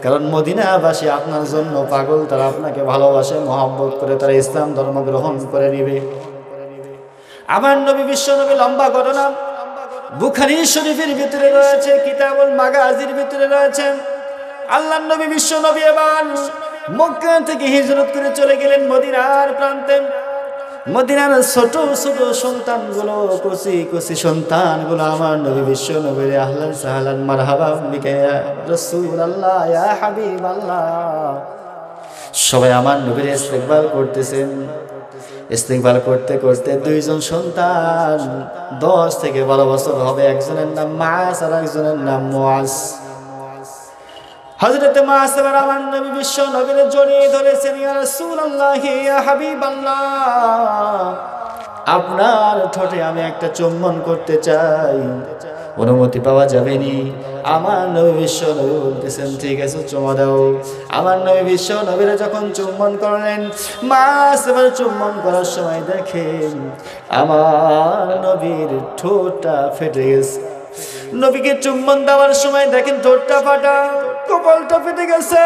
কারণ মদিনাবাসী আপনার জন্য পাগল, তারা আপনাকে ভালোবাসে, মহব্বত করে, তারা ইসলাম ধর্ম গ্রহণ করে নিবে। আমার নবী, বিশ্ব নবী, লম্বা ঘটনা বুখারী শরীফের ভিতরে রয়েছে, কিতাবুল মাগাজির ভিতরে রয়েছে। আল্লাহর নবী, বিশ্ব নবী এবার মক্কা থেকে হিজরত করে চলে গেলেন মদিনার প্রান্তে। মদিনার ছোট ছোট সন্তানগুলো, কচি কচি সন্তানগুলো আমার নবী বিশ্ব নবীর আহলান সাহলান মারহাবা বিকা ইয়া রাসূলুল্লাহ ইয়া হাবিবাল্লাহ সবাই আমার নবীর ইস্তেকবাল করতেছেন। ইস্তেকবাল করতে করতে দুইজন সন্তান 10 থেকে 12 বছর হবে। একজনের নাম মাস আর একজনের নাম মুআজ। হযরত মাস এবার আমার নবী বিশ্ব নবীর জড়িয়ে ধরেছেন, ইয়া রাসূলুল্লাহ ইয়া হাবিবাল্লাহ আপনার ঠোঁটে আমি একটা চুম্বন করতে চাই, অনুমতি পাওয়া যাবে নি? আমার নবী বিশ্ব নবী বলতেছেন ঠিক আছে চুমা দাও। আমার নবী বিশ্ব নবীরা যখন চুম্বন করলেন, মাস এবার চুম্বন করার সময় দেখেন আমার নবীর ঠোঁটটা ফেটে গেছে। নবীকে চুম্বন দেওয়ার সময় দেখেন ঠোঁটটা ফাটা, কপালটা ফেটে গেছে।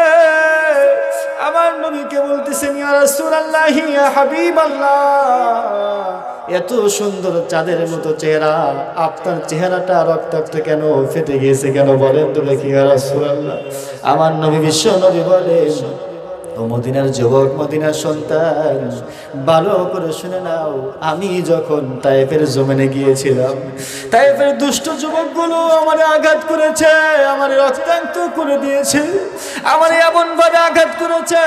আমার নবীকে বলতেছেন ইয়া রাসূলুল্লাহ ইয়া হাবিবাল্লাহ এত সুন্দর চাঁদের মতো চেহারা, আপনার চেহারাটা রক্তাক্ত কেন, ফেটে গিয়েছে কেন বলেন তো দেখি ইয়া রাসূলুল্লাহ। আমার নবী বিশ্ব নবী বলেন, ও মদিনার যুবক, মদিনার সন্তান, ভালো করে শুনে নাও, আমি যখন তায়েফের জমিনে গিয়েছিলাম, তায়েফের দুষ্ট যুবকগুলো আমারে আঘাত করেছে, আমারে রক্তাক্ত করে দিয়েছে, আমারে এমন ভাবে আঘাত করেছে,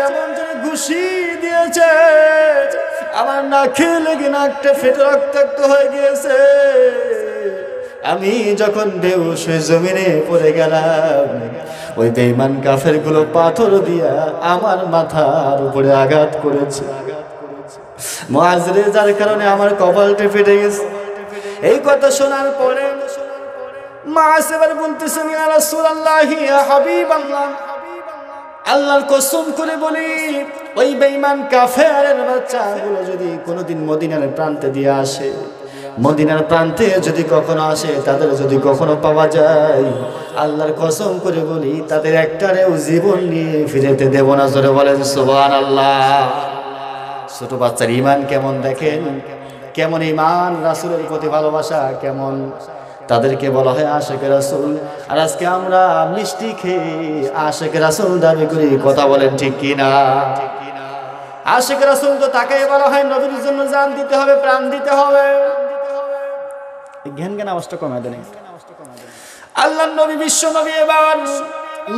এমন জন্য ঘুষি দিয়েছে, আমার নাকে লেগে নাকটা ফেটে রক্তাক্ত হয়ে গিয়েছে। আমি যখন বেহুশ হয়ে জমিনে পড়ে গেলাম, ওই বেঈমান কাফের গুলো পাথর দিয়া আমার মাথার উপরে আঘাত করেছে। মুআজ রে, যার কারণে আমার কপালটা ফেটে গেছে। এই কথা শোনার পরে মুআজ এবার বলতেছেন ইয়া রাসূলুল্লাহ ইয়া হাবিবাল্লাহ আল্লাহর কসম করে বলি, ওই বেঈমান কাফেরের বাচ্চাগুলো যদি কোনোদিন মদিনার প্রান্তে দিয়ে আসে, মদিনার প্রান্তে যদি কখনো আসে, তাদের যদি কখনো পাওয়া যায়, আল্লাহর কসম করে বলি তাদের একটারেও জীবন নিয়ে ফিরেতে দেব না। জোরে বলেন সুবহানাল্লাহ। ছোট বাচ্চার ঈমান কেমন দেখেন, কেমন ঈমান, রাসূলের প্রতি ভালোবাসা কেমন, তাদেরকে বলা হয় আশিক রাসূল। আর আজকে আমরা মিষ্টি খেয়ে আশিক রাসূল দাবি করি, কথা বলেন ঠিক কি না? আশিক রাসূল তো তাকে বলা হয় নবীর জন্য জান দিতে হবে, প্রাণ দিতে হবে। জ্ঞান আওয়াজটা কমে দেন। আল্লাহর নবী বিশ্ব নবী এবার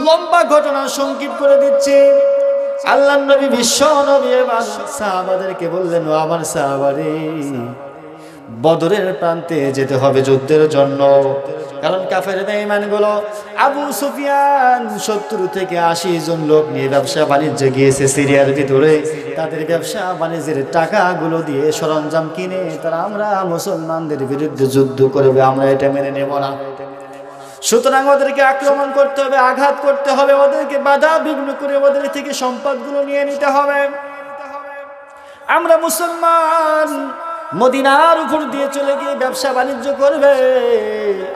লম্বা ঘটনা সংক্ষিপ্ত করে দিচ্ছে। আল্লাহর নবী বিশ্ব নবী এবার সাহাবাদেরকে বললেন, ও আমার সাহাবারে, বদরের প্রান্তে যেতে হবে যুদ্ধের জন্য। কারণ কাফের বেঈমানগুলো আবু সুফিয়ান 70 থেকে 80 জন লোক নিয়ে ব্যবসা বাণিজ্যে গিয়েছে সিরিয়ার ভিতরে। তাদের ব্যবসা বাণিজ্যের টাকাগুলো দিয়ে সরঞ্জাম কিনে তারা আমরা মুসলমানদের বিরুদ্ধে যুদ্ধ করবে, আমরা এটা মেনে নেব না। সুতরাং ওদেরকে আক্রমণ করতে হবে, আঘাত করতে হবে, ওদেরকে বাধা বিঘ্ন করে ওদের থেকে সম্পদগুলো নিয়ে নিতে হবে। আমরা মুসলমান মদিনার উপর দিয়ে চলে গিয়ে ব্যবসা বাণিজ্য করবে,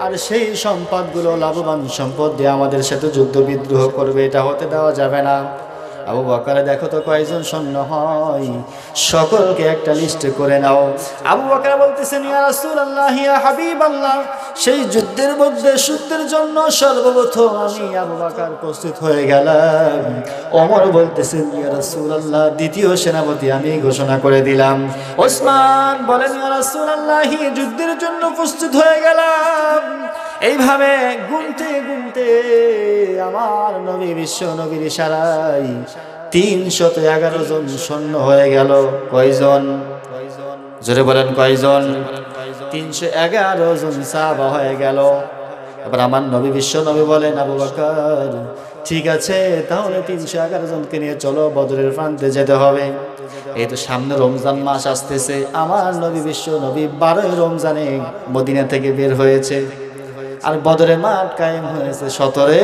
আর সেই সম্পদগুলো লাভবান সম্পদ দিয়ে আমাদের সাথে যুদ্ধ বিদ্রোহ করবে, এটা হতে দেওয়া যাবে না। আবু বকর, দেখো তো কয়জন সৈন্য হয়, সকলকে একটা লিস্ট করে নাও। আবু বকর বলতেছেন, ইয়া রাসূলুল্লাহ ইয়া হাবিবাল্লাহ, সেই যুদ্ধের মধ্যে যুদ্ধের জন্য সর্বপ্রথম আমি আবু বকর প্রস্তুত হয়ে গেলাম। ওমর বলতেছেন, ইয়া রাসূলুল্লাহ, দ্বিতীয় সেনাপতি আমি ঘোষণা করে দিলাম। ওসমান বলেন, ইয়া রাসূলুল্লাহ, যুদ্ধের জন্য প্রস্তুত হয়ে গেলাম। এইভাবে গুনতে গুনতে আমার নবী বিশ্ব নবীর ইশারায় 311 জন সৈন্য হয়ে গেল। কয়জন? জোরে বলেন কয়জন? 311 জন সাহাবা হয়ে গেল। এবার আমার নবী বিশ্ব নবী বলেন, আবু বকর, ঠিক আছে, তাহলে 311 জনকে নিয়ে চলো, বদরের প্রান্তে যেতে হবে। এই তো সামনে রমজান মাস আসতেছে। আমার নবী বিশ্ব নবী 12 রমজানে মদিনা থেকে বের হয়েছে, আর বদরের মাঠ কায়েম হয়েছে 17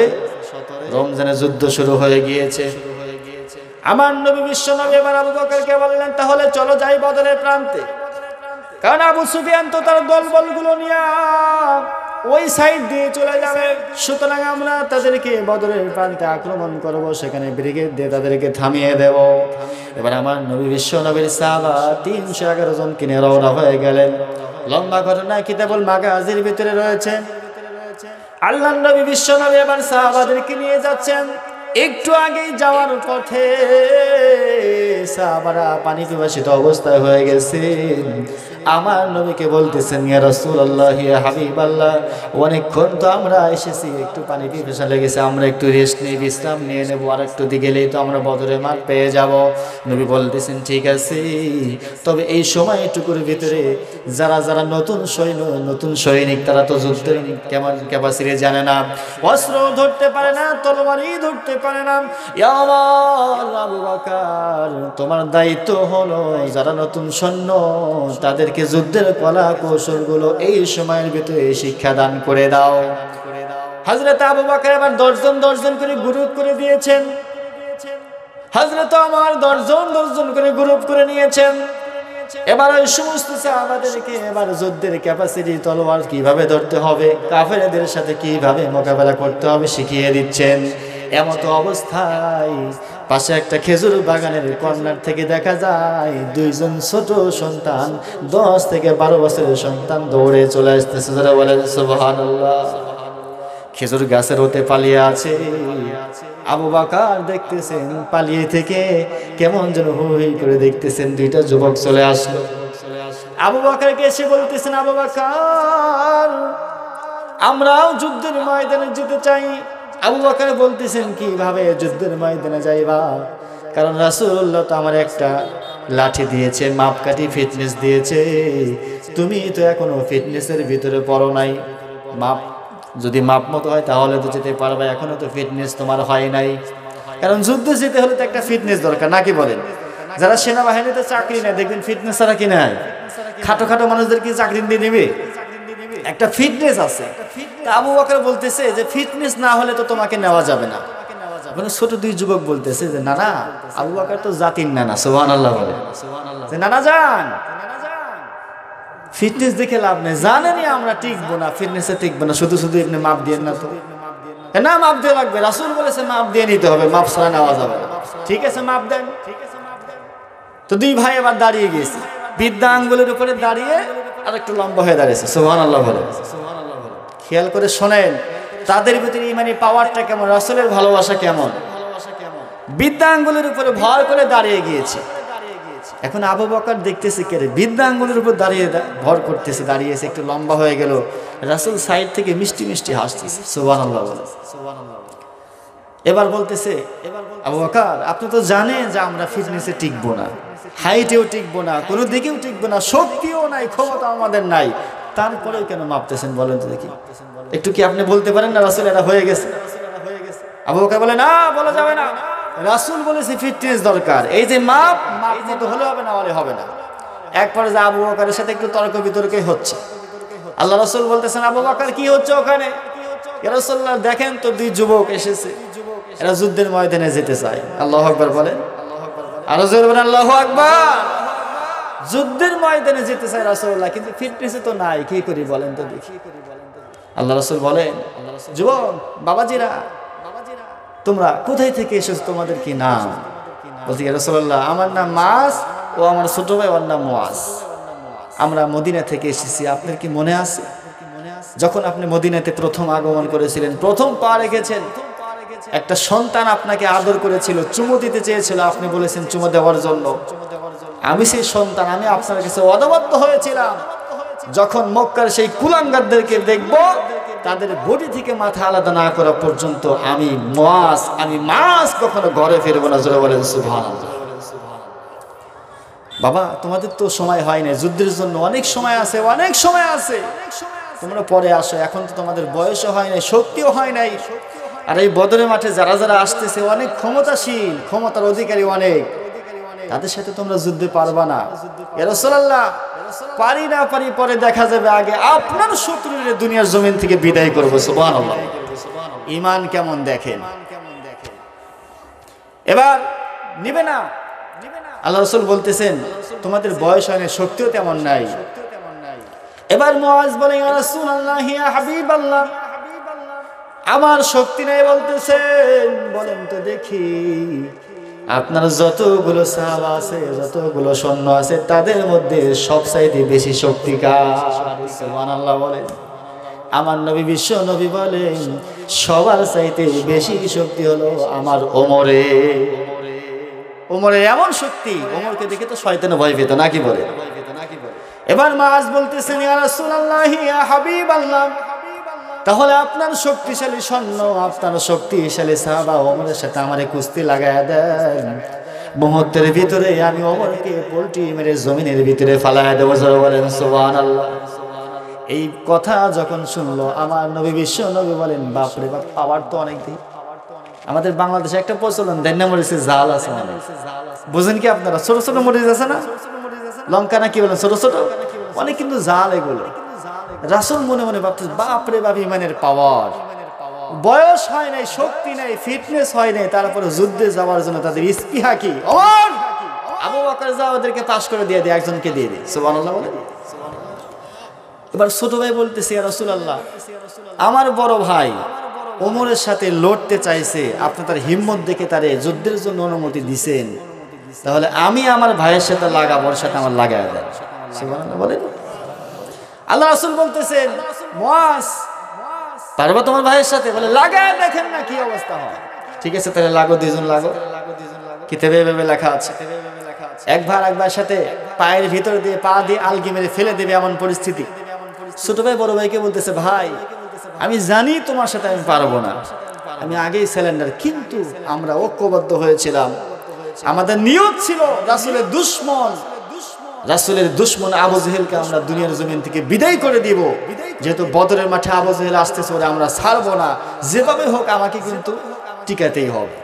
রমজানে যুদ্ধ শুরু হয়ে গিয়েছে। আমার নবী বিশ্ব নবী এবার আবু বকরকে বললেন, তাহলে চলো যাই বদরের প্রান্তে। কারণ আবু সুফিয়ান তো তার দলবলগুলো নিয়ে ওই সাইড দিয়ে চলে যাবে, সুতরাং আমরা তাদেরকে বদরের প্রান্তে আক্রমণ করব, সেখানে ব্রিগেড দিয়ে তাদেরকে থামিয়ে দেব। এবার আমার নবী বিশ্ব নবীর সাহাবা 311 জন কিনে রওনা হয়ে গেলেন। লম্বা ঘটনা কিতাবুল মাগাজির ভিতরে রয়েছে। আল্লাহর নবী বিশ্ব নবী এবার সাহাবাদেরকে নিয়ে যাচ্ছেন। একটু আগেই যাওয়ার পথে সাহাবারা পানি পিপাসিত অবস্থায় হয়ে গেছে। আমার নবীকে বলতেছেন, ইয়া রাসূলুল্লাহ, ইয়া হাবিবাল্লাহ, অনেকক্ষণ তো আমরা এসেছি, একটু পানি পিপাসা লেগেছে, আমরা একটু রেস্ট নিয়ে বিশ্রাম নিয়ে নেবো, আর একটু দিকে গেলেই তো আমরা বদরের মাঠ পেয়ে যাব। নবী বলতেছেন, ঠিক আছে, তবে এই সময়টুকুর ভিতরে যারা যারা নতুন সৈনিক তারা তো যুদ্ধের কেমন ক্যাপাসিটি জানে না, অস্ত্র ধরতে পারে না, তরবারি ধরতে পারে না। ইয়া আমার আবু বকর, তোমার দায়িত্ব হলো যারা নতুন সৈন্য তাদেরকে যুদ্ধের কলা কৌশলগুলো এই সময়ের ভিতরে শিক্ষা দান করে দাও। হযরত আবু বকর আবার 10 জন করে গ্রুপ করে দিয়েছেন। হযরত ওমর 10 জন করে গ্রুপ করে নিয়েছেন। এবার ওই সমস্ত সাহাবাদেরকে এবার যুদ্ধের ক্যাপাসিটি, তলোয়ার কিভাবে ধরতে হবে, কাফেরদের সাথে কিভাবে মোকাবেলা করতে হবে শিখিয়ে দিচ্ছেন। এমত অবস্থায় পাশে একটা খেজুর বাগানের কর্নার থেকে দেখা যায় 2 জন ছোট সন্তান, 10 থেকে 12 বছরের সন্তান দৌড়ে চলে আসতেছে। যারা বলেন সুবহানাল্লাহ। খেজুর গাছের হতে পালিয়ে আছে। আবু বকর দেখতেছেন পালিয়ে থেকে কেমন যেন হুই করে দেখতেছেন, 2টা যুবক চলে আসলো। আবু বকরকে এসে বলতেছেন, আবু বকর, আমরাও যুদ্ধের ময়দানে যেতে চাই। আবু বকর বলতেছেন, কিভাবে যুদ্ধের ময়দানে যাইবা? কারণ রাসূলুল্লাহ তো আমার একটা লাঠি দিয়েছে, মাপকাঠি ফিটনেস দিয়েছে, তুমি তো এখনো ফিটনেসের ভিতরে পড়ো নাই। যদি মাপ মতো হয় তাহলে তো যেতে পারবে, এখনো তো ফিটনেস তোমার হয় নাই। কারণ যুদ্ধে যেতে হলে তো একটা ফিটনেস দরকার, নাকি বলেন? যারা সেনাবাহিনীতে চাকরি নেয় দেখবেন ফিটনেস ছাড়া কি নেয়? খাটো খাটো মানুষদের কি চাকরি দিয়ে নেবে? একটা ফিটনেস আছে। তা আবু বকর বলতেছে যে ফিটনেস না হলে তো তোমাকে নেওয়া যাবে না। ছোট 2 যুবক বলতেছে যে না না, আবু বকর তো জাতির নানা, সুবহানাল্লাহ বলে, যে নানা যান, ফিটনেস দেখে লাভ নেই, জানেনই আমরা টিকবো না, ফিটনেসে টিকবো না, শুধু শুধু এমনি মাপ দিয়ে না তো। না, মাপ দিয়ে লাগবে, রাসূল বলেছে মাপ দিয়ে নিতে হবে, মাপ ছাড়া নেওয়া যাবে না। ঠিক আছে, মাপ দেন। তো 2 ভাই এবার দাঁড়িয়ে গেছে, বৃদ্ধা আঙ্গুলের উপরে দাঁড়িয়ে আর একটু লম্বা হয়ে দাঁড়িয়েছে। সুবহানাল্লাহ বলে। খেয়াল করে শোনেন তাদের ভিতরে ইমানি পাওয়ারটা কেমন, রাসূলের ভালোবাসা কেমন। বৃদ্ধা আঙ্গুলের উপরে ভর করে দাঁড়িয়ে গিয়েছে। এখন আবু বকর দেখতেছে কে রে, বৃদ্ধা আঙ্গুলের উপর দাঁড়িয়ে ভর করতেছে, দাঁড়িয়েছে, একটু লম্বা হয়ে গেল। রাসূল সাইড থেকে মিষ্টি মিষ্টি হাসতেছে। সুবহানাল্লাহ বলে। এবার বলতেছে, আবু বকর, আপনি তো জানেন যে আমরা ফিটনেসে টিকবো না, হাইটেও টিকবো না, কোনো দিকেও টিকবো না, শক্তিও নাই, ক্ষমতা আমাদের নাই, তারপরেও কেন মাপতেছেন বলেন তো দেখি? একটু কি আপনি বলতে পারেন না রাসূল এটা হয়ে গেছে? আবু বকর বলে, না, বলা যাবে না, রাসূল বলেছে ফিটনেস দরকার, এই যে মাপ মতো হলে হবে না, হলে হবে না। একবার যে আবু বকরের সাথে একটু তর্ক বিতর্কে হচ্ছে। আল্লাহ রাসূল বলতেছেন, আবু বকর কি হচ্ছে ওখানে? ইয়া রাসূলুল্লাহ, দেখেন তো 2 যুবক এসেছে, এরা যুদ্ধের ময়দানে যেতে চায়। আল্লাহু আকবার বলেন, আরো জোরে বলেন আল্লাহু আকবার। যুদ্ধের ময়দানে যেতে চায় রাসূলুল্লাহ, কিন্তু ফিটনেসে তো নাই, কি করি বলেন তো দেখি? আল্লাহ রাসূল বলেন, যুবক বাবাজিরা, তোমরা কোথায় থেকে এসেছো, তোমাদের কি নাম? বলছি, ইয়া রাসূলুল্লাহ, আমার নাম মাস, ও আমার ছোট ভাই, ওর নাম মুয়াজ। আমরা মদিনা থেকে এসেছি, আপনার কি মনে আছে যখন আপনি মদিনাতে প্রথম আগমন করেছিলেন, প্রথম পা রেখেছেন, একটা সন্তান আপনাকে আদর করেছিল, চুমু দিতে চেয়েছিল, আপনি বলেছেন চুমু দেওয়ার জন্য। আমি সেই সন্তান, আমি আপনার কাছে অদাবদ্ধ হয়েছিলাম। যখন মক্কার সেই কুলাঙ্গারদেরকে দেখব, তাদের বডি থেকে মাথা আলাদা না করা পর্যন্ত আমি মাস কখনো ঘরে ফিরবো না। জোরে বলেন সুবহানাল্লাহ। বাবা, তোমাদের তো সময় হয় না, যুদ্ধের জন্য অনেক সময় আছে, অনেক সময় আছে, তোমরা পরে আসো, এখন তো তোমাদের বয়সও হয় নাই, শক্তিও হয় নাই। আর এই বদরের মাঠে যারা যারা আসতেছে অনেক ক্ষমতাশীল, ক্ষমতার অধিকারী অনেক, তাদের সাথে তোমরা যুদ্ধে পারবা না। ইয়া রাসূলুল্লাহ, পারি না পারি পরে দেখা যাবে, আগে আপনার শত্রুরে দুনিয়ার জমিন থেকে বিদায় করবো। সুবহানাল্লাহ। ঈমান কেমন দেখেন। এবার নিবে না। আল্লাহ রাসূল বলতেছেন, তোমাদের বয়স হয় না, শক্তিও তেমন নাই। এবার মুয়াজ বলে, ইয়া রাসূলুল্লাহ, ইয়া হাবিবাল্লাহ, আমার শক্তি নাই বলতেছেন, বলেন তো দেখি আপনার যতগুলো সাহাবা আছে, যতগুলো সৈন্য আছে, তাদের মধ্যে সবচাইতে বেশি শক্তি কার? সুবহানাল্লাহ বলেন। আমার নবী, বিশ্ব নবী বলেন, সবার চাইতে বেশি শক্তি হলো আমার ওমরে। ওমরের এমন শক্তি, ওমরকে দেখে তো শয়তানে ভয় পেত, নাকি বলে? এবার মাআজ বলতেছেন, ইয়া রাসূলুল্লাহ, ইয়া হাবিবাল্লাহ, তাহলে আপনার শক্তিশালী সৈন্য, আপনার শক্তিশালী সাহাবা ওমরের সাথে আমারে কুস্তি লাগায়া দেন, মুহূর্তের ভিতরে আমি ওমরকে পোল্টি মেরে জমিনের ভিতরে ফালায়া দেব। জোরে বলেন সুবহানাল্লাহ। এই কথা যখন শুনলো আমার নবী, বিশ্ব নবী বলেন, বাপরে বাপ, পাওয়ার তো অনেক দিন। আমাদের বাংলাদেশে একটা প্রচলন, দেন্না মরিচের জাল আছে, মানে বুঝেন কি আপনারা? ছোট ছোট মরিচ আছে না, লঙ্কা না কি বলেন, ছোট ছোট, অনেক কিন্তু জাল এগুলো। রাসূল মনে মনে ভাবতেছে, বাপরে বাপ, ইমানের পাওয়ার। বয়স হয় নাই, শক্তি নাই, ফিটনেস হয় নাই, তারপরে যুদ্ধে যাওয়ার জন্য তাদের স্পৃহা কি? ওমর, আবু বকর যাও, ওদেরকে পাশ করে দিয়ে দে, একজনকে দিয়ে দে। সুবহানাল্লাহ বলে। এবার ছোট ভাই বলতেছে, ইয়া রাসূলুল্লাহ, আমার বড় ভাই ওমরের সাথে লড়তে চাইছে, আপনি তার হিম্মত দেখে তারে যুদ্ধের জন্য অনুমতি দিছেন, তাহলে আমি আমার ভাইয়ের সাথে লাগাবো, ওর সাথে আমার লাগায় দেন। সুবহানাল্লাহ বলেন। আল্লাহ রাসূল বলতেছেন, মুআজ, পারবা তোমার ভাইয়ের সাথে? বলে, লাগায় দেখেন না কি অবস্থা হয়। ঠিক আছে, তাহলে লাগো, দুইজন লাগো। কিতাবে এভাবে লেখা আছে, এক ভাই এক ভাইয়ের সাথে পায়ের ভিতর দিয়ে পা দিয়ে আলগি মেরে ফেলে দেবে, এমন পরিস্থিতি। ছোট ভাই বড় ভাইকে বলতেছে, ভাই আমি জানি তোমার সাথে আমি পারবো না, আমি আগেই সিলিন্ডার, কিন্তু আমরা ঐক্যবদ্ধ হয়েছিলাম, আমাদের নিয়ত ছিল রাসূলের দুশমন আবু জেহেলকে আমরা দুনিয়ার জমিন থেকে বিদায় করে দিব। যেহেতু বদরের মাঠে আবু জেহেল আসতেছে, ওরা আমরা ছাড়বো না, যেভাবে হোক আমাকে কিন্তু টিকাতেই হবে।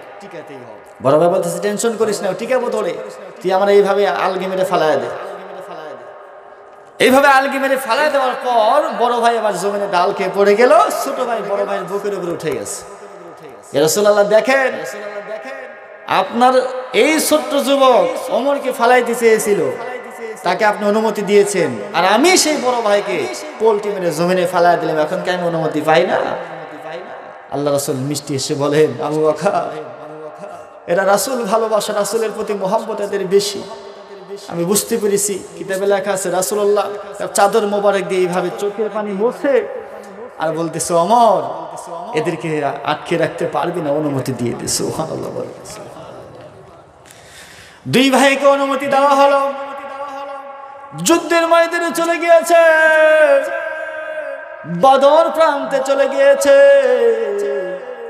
বড় ভাই বলতেছে, টেনশন করিস না, টিকাবো ধরে, তুই আমরা এইভাবে আলগি মেরে ফালায় দে। এইভাবে আলগি মেরে ফালায় দেওয়ার পর বড় ভাই আবার জমিনে ডাল খেয়ে পড়ে গেল, ছোট ভাই বড় ভাইয়ের বুকের উপরে উঠে গেছে। ইয়া রাসূলুল্লাহ, দেখেন, আপনার এই ছোট্ট যুবক ওমরকে ফালাইতে চেয়েছিল, তাকে আপনি অনুমতি দিয়েছেন, আর আমি সেই বড় ভাইকে পোল্টি মেরে জমিনে ফালায় দিলাম, এখন কি আমি অনুমতি পাই না? আল্লাহ রাসূল মিষ্টি এসে বলেন, আবু বকর, এরা রাসূল ভালোবাসা, রাসূলের প্রতি মহব্বত এদের বেশি। আমি বুঝতে পেরেছি, কিতাবে লেখা আছে রাসূলুল্লাহ তার চাদর মোবারক দিয়ে এইভাবে চোখের পানি মুছে আর বলতেছে, ওমর, এদেরকে আটকে রাখতে পারবি না, অনুমতি দিয়ে দে। সুবহানাল্লাহ বলে। দুই ভাইকে অনুমতি দেওয়া হলো, যুদ্ধের ময়দানে চলে গিয়েছে, বদর প্রান্তে চলে গিয়েছে।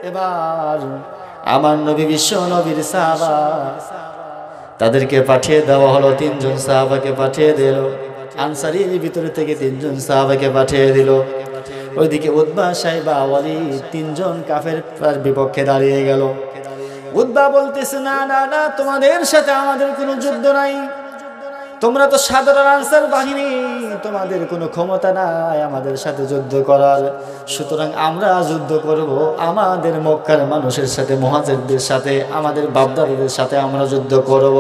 এবার আমার নবী, বিশ্ব নবীর সাহাবা, তাদেরকে পাঠিয়ে দেওয়া হলো, তিনজন সাহাবাকে পাঠিয়ে দিল, আনসারীর ভিতরে থেকে তিনজন সাহাবাকে পাঠিয়ে দিল। ওইদিকে উতবা, সাইবা, ওয়ালিদ, তিনজন কাফের বিপক্ষে দাঁড়িয়ে গেল। উতবা বলতেছে, না না না, তোমাদের সাথে আমাদের কোনো যুদ্ধ নাই, তোমরা তো সাধারণ আনসার বাহিনী, তোমাদের কোনো ক্ষমতা নাই আমাদের সাথে যুদ্ধ করার, সুতরাং আমরা যুদ্ধ করব আমাদের মক্কার মানুষের সাথে, মুহাজিরদের সাথে, আমাদের বাপদাদাদের সাথে আমরা যুদ্ধ করব,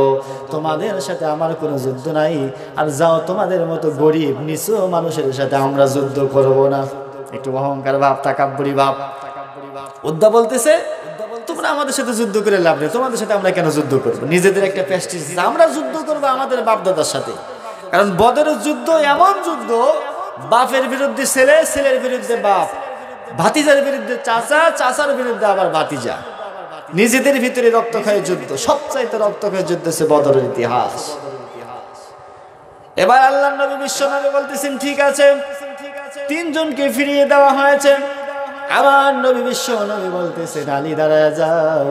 তোমাদের সাথে আমার কোনো যুদ্ধ নাই। আর যাও, তোমাদের মতো গরিব নিচু মানুষের সাথে আমরা যুদ্ধ করব না। একটু অহংকার ভাব, তাকাব্বুরি ভাব। উদ্দা বলতেছে, তোমরা আমাদের সাথে যুদ্ধ করে লাভ নেই, তোমাদের সাথে আমরা কেন যুদ্ধ করবো? নিজেদের একটা প্রেস্টিজ, আমরা যুদ্ধ করবো আমাদের বাপদাদার সাথে। কারণ বদরের যুদ্ধ এমন যুদ্ধ, বাপের বিরুদ্ধে ছেলে, ছেলের বিরুদ্ধে বাপ, ভাতিজার বিরুদ্ধে চাচা, চাচার বিরুদ্ধে আবার ভাতিজা, নিজেদের ভিতরে রক্তক্ষয়ী যুদ্ধ, সবচাইতে রক্তক্ষয়ী যুদ্ধ হচ্ছে বদরের ইতিহাস। এবার আল্লাহর নবী, বিশ্ব নবী বলতেছেন, ঠিক আছে, তিনজনকে ফিরিয়ে দেওয়া হয়েছে। আমার নবী, বিশ্ব নবী বলতেছেন, আলী দাঁড়ায় যাও।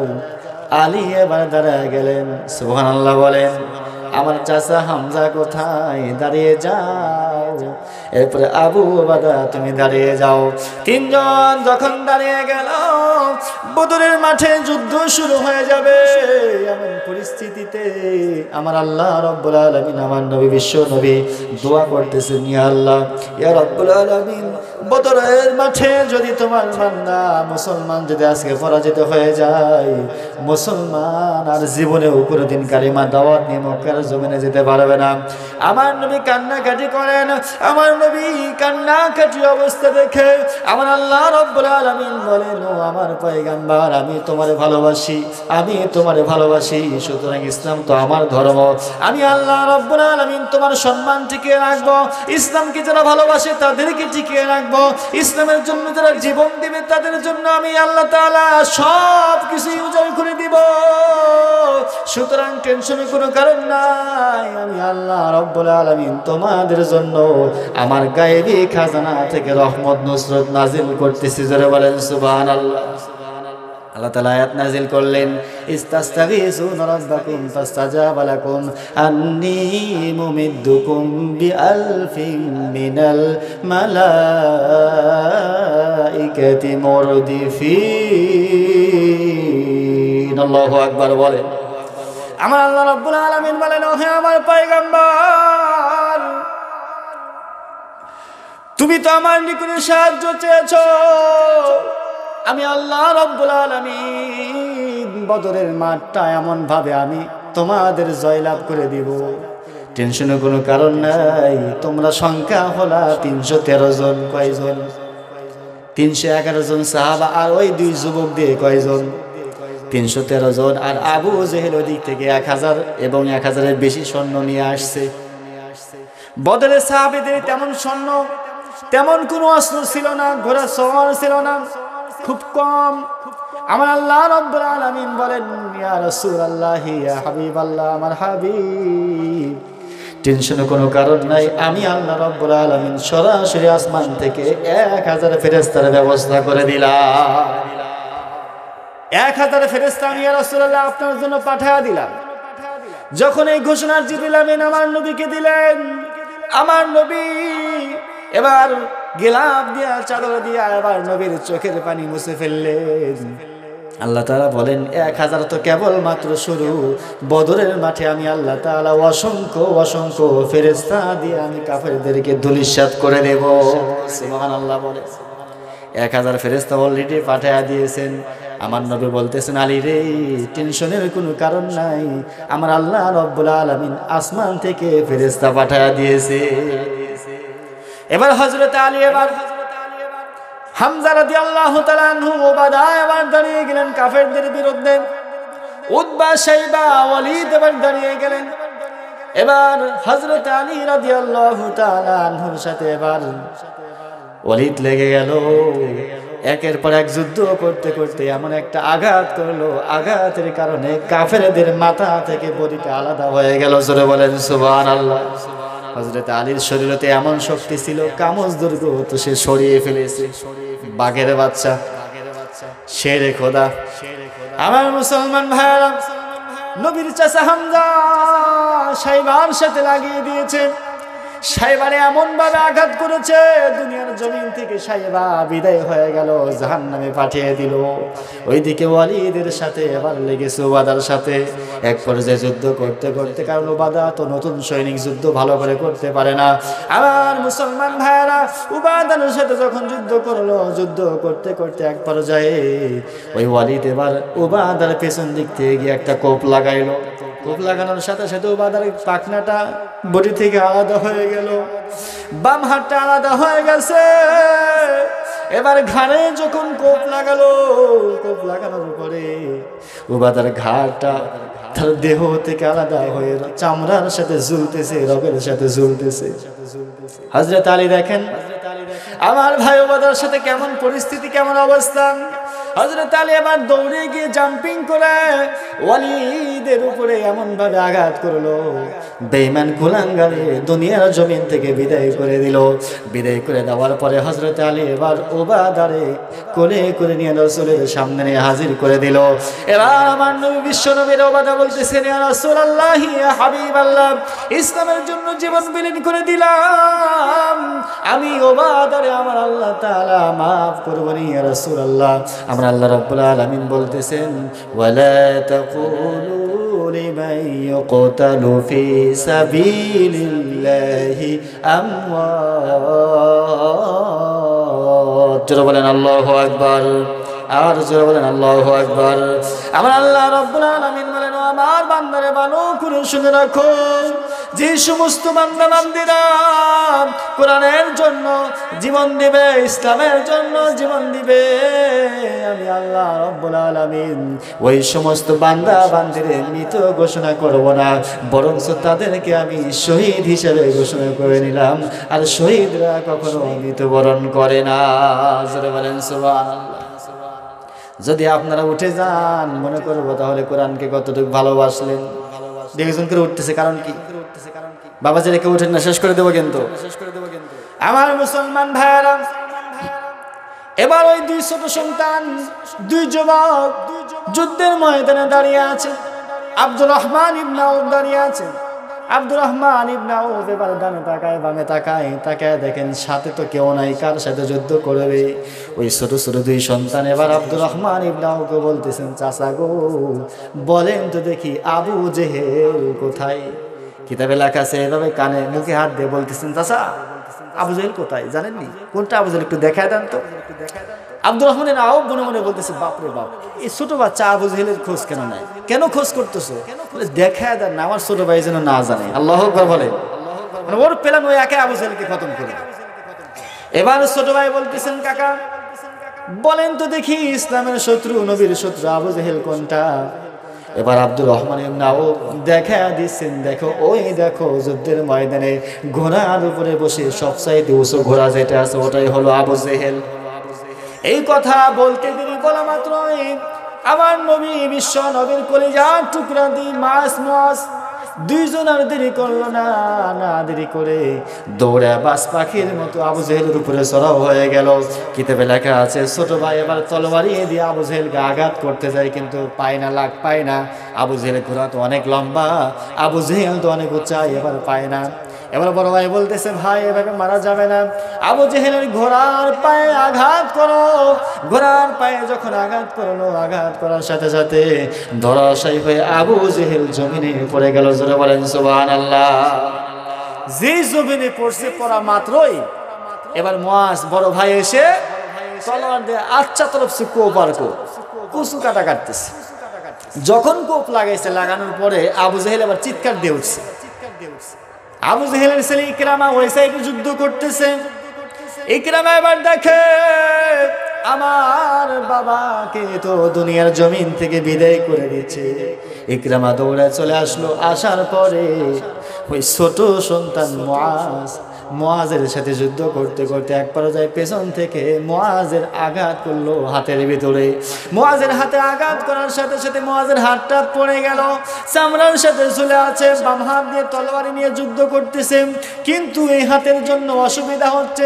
আলী এবার দাঁড়ায় গেলেন। সুবহানাল্লাহ বলেন। আমার চাচা হামজা কোথায়? দাঁড়িয়ে যাও। এরপরে আবু ওবাদা, তুমি দাঁড়িয়ে যাও। তিনজন যখন দাঁড়িয়ে গেল, বদরের মাঠে যুদ্ধ শুরু হয়ে যাবে। এমন পরিস্থিতিতে আমার আল্লাহ রব্বুল আলামিন, আমার নবী, বিশ্ব নবী দোয়া করতেছেন, ইয়া আল্লাহ, ইয়া রব্বুল আলামিন, বদরের মাঠে যদি তোমার বান্দা মুসলমান যদি আজকে পরাজিত হয়ে যায়, মুসলমান আর জীবনেও কোনোদিন কালিমা দাওয়াত নিয়ে মক্কার জমিনে যেতে পারবে না। আমার নবী কান্নাকাটি করেন। আমার নবী কান্নাকাটি অবস্থা দেখে আমার আল্লাহ রব্বুল আলামিন বলেন, ও আমার পয়গম্বর, আমি তোমারে ভালোবাসি, আমি তোমারে ভালোবাসি, সুতরাং ইসলাম তো আমার ধর্ম, আমি আল্লাহ রব্বুল আলামিন তোমার সম্মান টিকিয়ে রাখবো। ইসলামকে যারা ভালোবাসে তাদেরকে টিকিয়ে রাখবো। ইসলামের জন্য যারা জীবন দিবে তাদের জন্য আমি আল্লাহ তাআলা সব কিছু উজাড় করে দিব। সুতরাং টেনশনের কোনো কারণ নাই। আমি আল্লাহ রাব্বুল আলামিন তোমাদের জন্য আমার গায়েবী খাজানা থেকে রহমত নুসরত নাজিল করতেছি। জোরে বলেন সুবহানাল্লাহ। আল্লাহ তাআলা আয়াত নাজিল করলেন, ইস্তাস্তাগীসুনা রাব্বাকুম ফাস্তাজাবা লাকুম আন্নী মুমিদ্দুকুম বিআলফিন মিনাল মালাইকাতি মুরদিফিন। আল্লাহু আকবার বলেন। আমার আল্লাহ রাব্বুল আলামিন বলেন, ও হে আমার পয়গম্বর, তুমি তো আমার নিকটে সাহায্য চেয়েছো। আমি আল্লাহ রাব্বুল আলামিন বদরের মাঠটা এমন ভাবে আমি তোমাদের জয়লাভ করে দিব, টেনশনের কোনো কারণ নাই। তোমরা সংখ্যা হলা 313 জন। কয়জন? 311 জন সাহাবা আর ওই 2 যুবক দিয়ে কয়জন? 313 জন। আর আবু জেহেল ওদিক থেকে 1000 এবং 1000-এর বেশি সৈন্য নিয়ে আসছে। বদরের সাহাবীদের তেমন সৈন্য, তেমন কোনো অস্ত্র ছিল না, ঘোড়া সওয়ার ছিল না, খুব কম। আমার আল্লাহ রাব্বুল আলামিন বলেন, ইয়া রাসূলুল্লাহ, ইয়া হাবিবাল্লাহ, আমার হাবিব, টেনশনের কোনো কারণ নাই। আমি আল্লাহ রাব্বুল আলামিন সরাসরি আসমান থেকে 1000 ফেরেশতার ব্যবস্থা করে দিলাম। 1000 ফেরেশতা আমি ইয়া রাসূলুল্লাহ আপনার জন্য পাঠিয়ে দিলাম। যখন এই ঘোষণার জিবরিল আমিন আমার নবীকে দিলেন, আমার নবী এবার গিলাফ দিয়া, চাদর দিয়া এবার নবীর চোখের পানি মুছে ফেললেন। আল্লাহ তাআলা বলেন, 1000 তো কেবল মাত্র শুরু। বদরের মাঠে আমি আল্লাহ তাআলা অসংখ্য অসংখ্য ফেরেশতা দিয়ে আমি কাফেরদেরকে ধূলিসাৎ করে দেব। সুবহানাল্লাহ বলে 1000 ফেরেশতা অলরেডি পাঠিয়ে দিয়েছেন। আমার নবী বলতেছেন, আলী রে, টেনশনের কোনো কারণ নাই। আমার আল্লাহ রাব্বুল আলামিন আসমান থেকে ফেরেশতা পাঠিয়ে দিয়েছে। এবার হযরত আলী এবার হামজা রাদিয়াল্লাহু তাআলা আনহু ওবাদা এবার দাঁড়িয়ে গেলেন কাফেরদের বিরুদ্ধে। উতবা, শাইবা, ওয়ালিদ এবার দাঁড়িয়ে গেলেন। এবার হযরত আলী রাদিয়াল্লাহু তাআলা আনহুর সাথে এবার ওয়ালিদ লেগে গেল। একের পর এক যুদ্ধ করতে করতে এমন একটা আঘাত করলো, আঘাতের কারণে কাফেরদের মাথা থেকে বডিটা আলাদা হয়ে গেল। জোরে বলেন সুবহানাল্লাহ। হযরত আলীর শরীরেতে এমন শক্তি ছিল, কামজ দুর্গ তো সে সরিয়ে ফেলেছে। বাঘের বাচ্চা, শেরে খোদা। আমার মুসলমান ভাইরা, নবীর চাচা হামজা শাইবার সাথে লাগিয়ে দিয়েছে। শাইবারে এমন ভাবে আঘাত করেছে, দুনিয়ার জমিন থেকে শাইবা বিদায় হয়ে গেল, জাহান্নামে পাঠিয়ে দিল। ওইদিকে ওয়ালিদের সাথে এবার লেগেছে উবাদার সাথে। এক পর্যায়ে যুদ্ধ করতে করতে, কারণ উবাদা তো নতুন সৈনিক, যুদ্ধ ভালো করে করতে পারে না। আমার মুসলমান ভাইয়েরা, উবাদার সাথে যখন যুদ্ধ করলো, যুদ্ধ করতে করতে এক পর্যায়ে ওই ওয়ালিদ এবার উবাদার পেছন দিক থেকে গিয়ে একটা কোপ লাগাইলো। কোপ লাগানোর সাথে সাথে উবাদার পাখনাটা বডি থেকে আলাদা হয়ে গেল, বাম হাতটা আলাদা হয়ে গেছে। এবার ঘাড়ে যখন কোপ লাগালো, কোপ লাগানোর পরে উবাদার ঘাড়টা তার দেহ থেকে আলাদা হয়ে চামড়ার সাথে ঝুলতেছে, রগের সাথে ঝুলতেছে। হযরত আলী দেখেন আমার ভাই উবাদার সাথে কেমন পরিস্থিতি, কেমন অবস্থা। হযরত আলী এবার দৌড়ে গিয়ে জাম্পিং করে ওয়ালিদের উপরে এমন ভাবে আঘাত করলো, বেঈমান কুলাঙ্গারে দুনিয়ার জমিন থেকে বিদায় করে দিল। বিদায় করে দেওয়ার পরে হযরত আলী এবার উবাদারে কোলে করে নিয়ে রাসূলের সামনে নিয়ে হাজির করে দিল। এবার আমার নবী বিশ্ব নবীর উবাদা বলতেছেন, ইয়া রাসূলুল্লাহ, ইয়া হাবিবাল্লাহ, ইসলামের জন্য জীবন বিলীন করে দিলাম। আমি উবাদারে আমার আল্লাহ তাআলা মাফ করবেন ইয়া রাসূলুল্লাহ। আমরা আল্লাহ রাব্বুল আলামিন বলতেছেন, ওয়ালা তাকুলু লিমান ইউকতালু ফি সাবিলিল্লাহি আমওয়াত। জোরে বলেন আল্লাহু আকবার। আর জোরে বলেন আল্লাহু আকবার। আমার আল্লাহ রাব্বুল আলামিন বলেন, আমার বান্দারে ভালো করে শুনে রাখো, যে সমস্ত বান্দা বান্দিরা কোরআনের জন্য জীবন দিবে, ইসলামের জন্য জীবন দিবে, আমি আল্লাহ রাব্বুল আলামিন ওই সমস্ত বান্দা বান্দিদের মৃত ঘোষণা করব না, বরং তাদেরকে আমি শহীদ হিসেবে ঘোষণা করে নিলাম। আর শহীদরা কখনো মৃত্যুবরণ করে না। জোরে বলেন সুবহানাল্লাহ। যদি আপনারা উঠে যান মনে করবো তাহলে কোরআনকে কতটুকু ভালোবাসলেন। দেখেছেন করে উঠতেছে, কারণ কি? বাবা যে রেখে উঠেন না, শেষ করে দেবো কিন্তু। আমার মুসলমান ভাইয়েরা, এবার ওই দুই ছোট সন্তান, দুই যুবক যুদ্ধের ময়দানে দাঁড়িয়ে আছে। আব্দুর রহমান ইবনে আউফ দাঁড়িয়ে আছে। আব্দুর রহমান ইবনে আউফ এবার ডানে তাকায় বামে তাকায় দেখেন সাথে তো কেউ নাই, কার সাথে যুদ্ধ করবে? ওই ছোট ছোট দুই সন্তান এবার আব্দুর রহমান ইবনে আউফকে বলতেছেন, চাচা গো বলেন তো দেখি আবু জেহেল কোথায়? কিতাবে লেখা আছে এভাবে কানে মুখে হাত দিয়ে বলতেছেন, চাচা আবু জেহেল কোথায় জানেননি? কোনটা আবু জেহেল একটু দেখায় দেন তো। আব্দুর রহমানের আউফ মনে মনে বলতেছে, বাপরে বাপ, এই ছোট বাচ্চা আবু জেহেলের খোঁজ কেন নাই? কেন খোঁজ করতেছো? দেখায় দেন না, আমার ছোট ভাই যেন না জানে। আল্লাহু আকবার বলে। মানে ওর প্ল্যান ওই একে আবু জেহেলকে খতম করে। এবার ছোট ভাই বলতেছেন, কাকা বলেন তো দেখি ইসলামের শত্রু নবীর শত্রু আবু জেহেল কোনটা? এবার আব্দুর রহমান ইবনে আউফ দেখা দিচ্ছেন, দেখো ওই দেখো যুদ্ধের ময়দানে ঘোড়ার উপরে বসে সবচাইতে উঁচু ঘোড়া যেটা আছে ওটাই হলো আবু জেহেল। এই কথা বলতে দেরি বলা মাত্র আমার নবী বিশ্ব নবীর কলিজার টুকরা দিয়ে মাস দুইজন আর দেরি করলো না, দেরি করে দৌড়ে বাস পাখির মতো আবু জেহেলের উপরে চড়াও হয়ে গেল। কিতাবে লেখা আছে ছোট ভাই এবার তরবারি দিয়ে আবু জেহেলকে আঘাত করতে যায়, কিন্তু পায় না, লাগ পায় না। আবু জেহেলের ঘোড়া তো অনেক লম্বা, আবু জেহেল তো অনেক উঁচাই, এবার পায় না। এবার বড় ভাই বলতেছে, ভাই এভাবে মারা যাবে না, আবু জেহেলের ঘোড়ার পায়ে আঘাত করো। ঘোড়ার পায়ে যখন আঘাত করলো, আঘাত করার সাথে সাথে ধরাশায়ী হয়ে আবু জেহেল জমিনে পড়ে গেল। জোরে বলেন সুবহানাল্লাহ। যে জমিনে পড়ছে পড়া মাত্রই এবার মুয়াজ বড় ভাই এসে তলোয়ার দিয়ে আচ্ছা তরফ সে কোপ আর কুচু কাটা কাটতেছে। যখন কোপ লাগাইছে, লাগানোর পরে আবু জেহেল আবার চিৎকার দিয়ে উঠছে। আবু জেহেলের ছেলে ইকরামা ওই সাইডে যুদ্ধ করতেছে। ইকরামা এবার দেখে আমার বাবাকে তো দুনিয়ার জমিন থেকে বিদায় করে দিচ্ছে। ইকরামা দৌড়ে চলে আসলো। আসার পরে ওই ছোট সন্তান মুআজের সাথে যুদ্ধ করতে করতে এক পর্যায়ে পেছন থেকে মুআজের আঘাত করলো হাতের ভিতরে। মুআজের হাতে আঘাত করার সাথে সাথে মুআজের হাতটা পড়ে গেল, চামড়ার সাথে ঝুলে আছে। বাম হাত দিয়ে তলোয়ারি নিয়ে যুদ্ধ করতেছে, কিন্তু এই হাতের জন্য অসুবিধা হচ্ছে,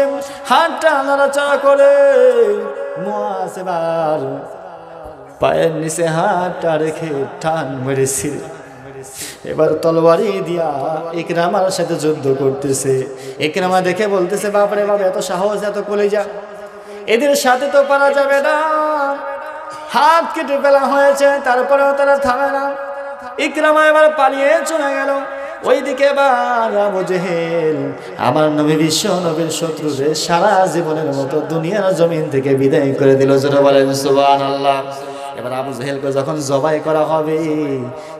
হাতটা নাড়াচাড়া করে। মুআজ এবার পায়ের নিচে হাতটা রেখে টান মেরেছিল। এবার তলোয়ারি দিয়া ইকরামার সাথে যুদ্ধ করতেছে। ইকরামা দেখে বলতেছে, বাপরে বাপ, এত সাহস, এত কলিজা, এদের সাথে তো পারা যাবে না। হাত কেটে ফেলা হয়েছে, তারপরেও তারা থামে না। ইকরামা এবার পালিয়ে চলে গেল। ওইদিকে এবার আবু জেহেল আমার নবী বিশ্ব নবীর শত্রুরে সারা জীবনের মতো দুনিয়ার জমিন থেকে বিদায় করে দিল। জোরে বলেন সুবহানাল্লাহ। এবার আবু জেহেলকে যখন জবাই করা হবে,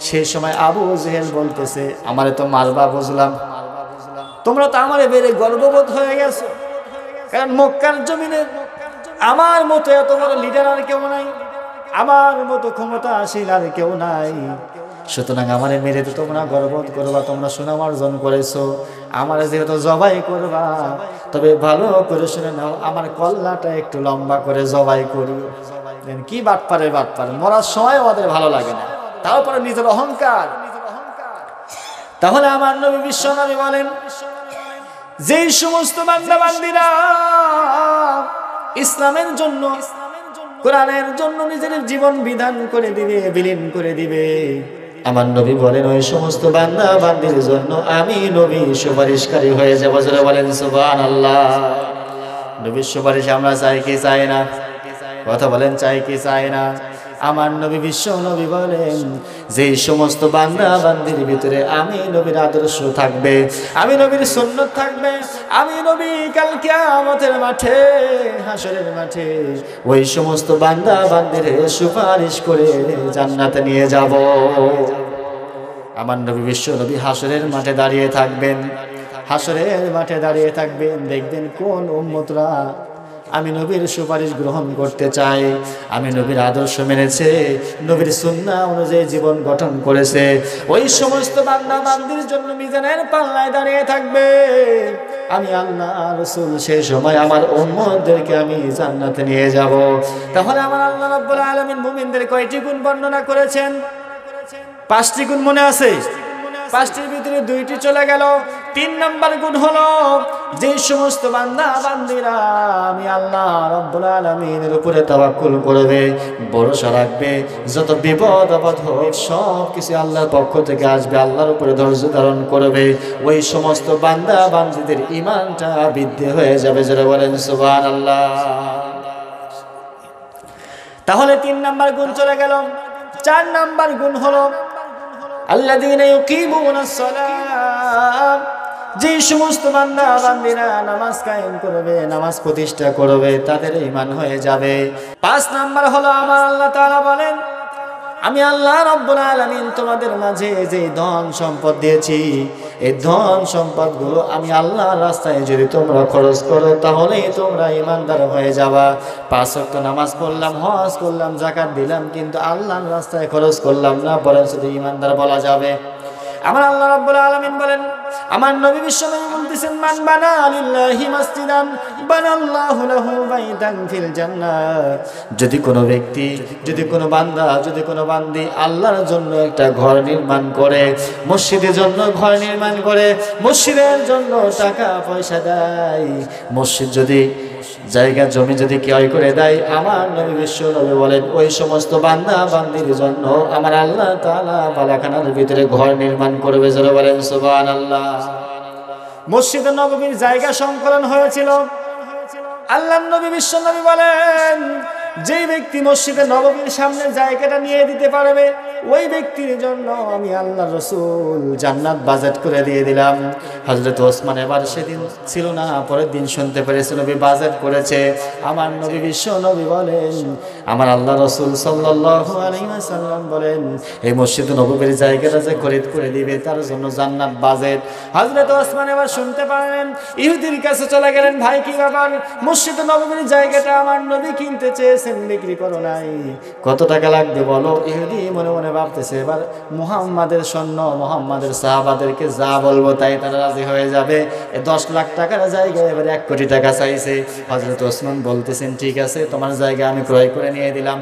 সেই সময় আবু জেহেল বলতেছে, আমারে তো মারবা বুঝলাম, তোমরা তো আমারে বেড়ে গর্ববোধ হয়ে গেছো, কারণ মক্কার জমিনে আমার মতো এত বড় লিডার আর কেউ নাই, আমার মতো ক্ষমতাশীল আর কেউ নাই। সুতরাং আমারে মেরে তো তোমরা গর্ববোধ করবা, তোমরা সুনাম অর্জন করেছো। আমার যেহেতু জবাই করবা, তবে ভালো করে শুনে নাও, আমার কল্লাটা একটু লম্বা করে জবাই করি। কি বাটপারে বাটপার, মরার সময় ওদের ভালো লাগে না, তারপরে নিজের অহংকার। তাহলে আমার নবী বিশ্ব নবী বলেন, যেই সমস্ত বান্দা বান্দিরা ইসলামের জন্য, কোরআনের জন্য নিজের জীবন বিধান করে দিবে, বিলীন করে দিবে, আমার নবী বলেন ওই সমস্ত বান্দা বান্দির জন্য আমি নবী সুপারিশকারী হয়ে যাব। যারা বলেন সুবহানাল্লাহ। নবীর সুপারিশ আমরা চাই কি চাই না? কথা বলেন, চাই কি চাই না? আমার নবী বিশ্ব নবী বলেন, যে সমস্ত বান্দা বান্দির ভিতরে আমি নবীর আদর্শ থাকবে, আমি নবীর সুন্নাত থাকবে, আমি নবী কাল কিয়ামতের মাঠে, হাসরের মাঠে ওই সমস্ত বান্দা বান্দির সুপারিশ করে জান্নাতে নিয়ে যাব। আমার নবী বিশ্ব নবী হাসরের মাঠে দাঁড়িয়ে থাকবেন, হাসরের মাঠে দাঁড়িয়ে থাকবেন, দেখবেন কোন উম্মতরা আমি নবীর সুপারিশ গ্রহণ করতে চাই, আমি নবীর আদর্শ মেনেছে, নবীর সুন্নাহ অনুযায়ী জীবন গঠন করেছে, ওই সমস্ত বান্দা বান্দির জন্য মিজানের পাল্লায় দাঁড়িয়ে থাকবে। আমি আল্লাহ রাসূল সেই সময় আমার উম্মতদেরকে আমি জান্নাতে নিয়ে যাব। তাহলে আমার আল্লাহ রাব্বুল আলামিন মুমিনদের কয়টি গুণ বর্ণনা করেছেন? 5টি গুণ মনে আছে? 5টির ভিতরে 2টি চলে গেল। 3 নাম্বার গুণ হলো যে সমস্ত বান্দা বান্দীরা আমি আল্লাহ রাব্বুল আলামিনের উপরে তাওয়াক্কুল করবে, ভরসা রাখবে, যত বিপদ আপদ হোক সব কিছু আল্লাহর পক্ষ থেকে আসবে, আল্লাহর উপরে ধৈর্য ধারণ করবে, ওই সমস্ত বান্দা বান্দীদের ঈমানটা বৃদ্ধি হয়ে যাবে। যারা বলেন সুবহানাল্লাহ। তাহলে 3 নাম্বার গুণ চলে গেল। 4 নাম্বার গুণ হলো আল্লাযীনা ইউকিমুনাস সালাত, যে সমস্ত বান্দা বান্দীরা নামাজ কায়েম করবে, নামাজ প্রতিষ্ঠা করবে, তাদের ঈমান হয়ে যাবে। 5 নাম্বার হলো আমার আল্লাহ তাআলা বলেন আমি আল্লাহ রাব্বুল আলামিন তোমাদের মাঝে যে ধন সম্পদ দিয়েছি, এই ধন সম্পদগুলো আমি আল্লাহর রাস্তায় যদি তোমরা খরচ করো তাহলেই তোমরা ঈমানদার হয়ে যাবা। 5 ওয়াক্ত নামাজ পড়লাম, হজ করলাম, যাকাত দিলাম, কিন্তু আল্লাহর রাস্তায় খরচ করলাম না, বরং শুধু ঈমানদার বলা যাবে। আমার আল্লাহ রাব্বুল আলামিন বলেন, আমার নবী বিশ্বনবী বলতেছেন মান বানা লিল্লাহি মাসজিদান বানাল্লাহু লাহু বাইতান ফিল জান্নাহ, যদি কোনো ব্যক্তি, যদি কোনো বান্দা, যদি কোনো বান্দি আল্লাহর জন্য একটা ঘর নির্মাণ করে, মসজিদের জন্য ঘর নির্মাণ করে, মসজিদের জন্য টাকা পয়সা দেয়, মসজিদ যদি জায়গা জমি যদি ক্রয় করে দেয়, আমার নবী বিশ্বনবী বলেন ওই সমস্ত বান্দা বান্দির জন্য আমার আল্লাহ তাআলা বালাখানার ভিতরে ঘর নির্মাণ করবে। যারা বলেন সুবহানাল্লাহ। মসজিদে নববীর জায়গা সংকলন হয়েছিল। আল্লাহর নবী বিশ্বনবী বলেন যে ব্যক্তি মসজিদে নববীর সামনে জায়গাটা নিয়ে দিতে পারবে, ওই ব্যক্তির জন্য আমি আল্লাহর রাসূল জান্নাত বাজেট করে দিয়ে দিলাম। হযরত ওসমান এবার সেদিন ছিল না, পরের দিন শুনতে পেরেছে নবী বাজেট করেছে। আমার নবী বিশ্বনবী বলেন, আমার আল্লাহ রাসূল সাল্লাল্লাহু আলাইহি ওয়াসাল্লাম বলেন এই মসজিদে নববীর জায়গাটা যে খরিদ করে দিবে তার জন্য জান্নাত বাজেট। হযরত ওসমান এবার শুনতে পারেন, ইহুদির কাছে চলে গেলেন, ভাই কি ব্যাপার, মসজিদে নববীর জায়গাটা আমার নবী কিনতে চেয়েছেন, বিক্রি করো নাই, কত টাকা লাগবে বলো। ইহুদি মনে মনে ভাবতেছে এবার মুহাম্মাদের সৈন্য, মুহাম্মাদের সাহাবাদেরকে যা বলবো তাই তারা রাজি হয়ে যাবে। 10 লাখ টাকার জায়গায় এবার 1 কোটি টাকা চাইছে। হযরত ওসমান বলতেছেন ঠিক আছে, তোমার জায়গা আমি ক্রয় করে নিয়ে দিলাম।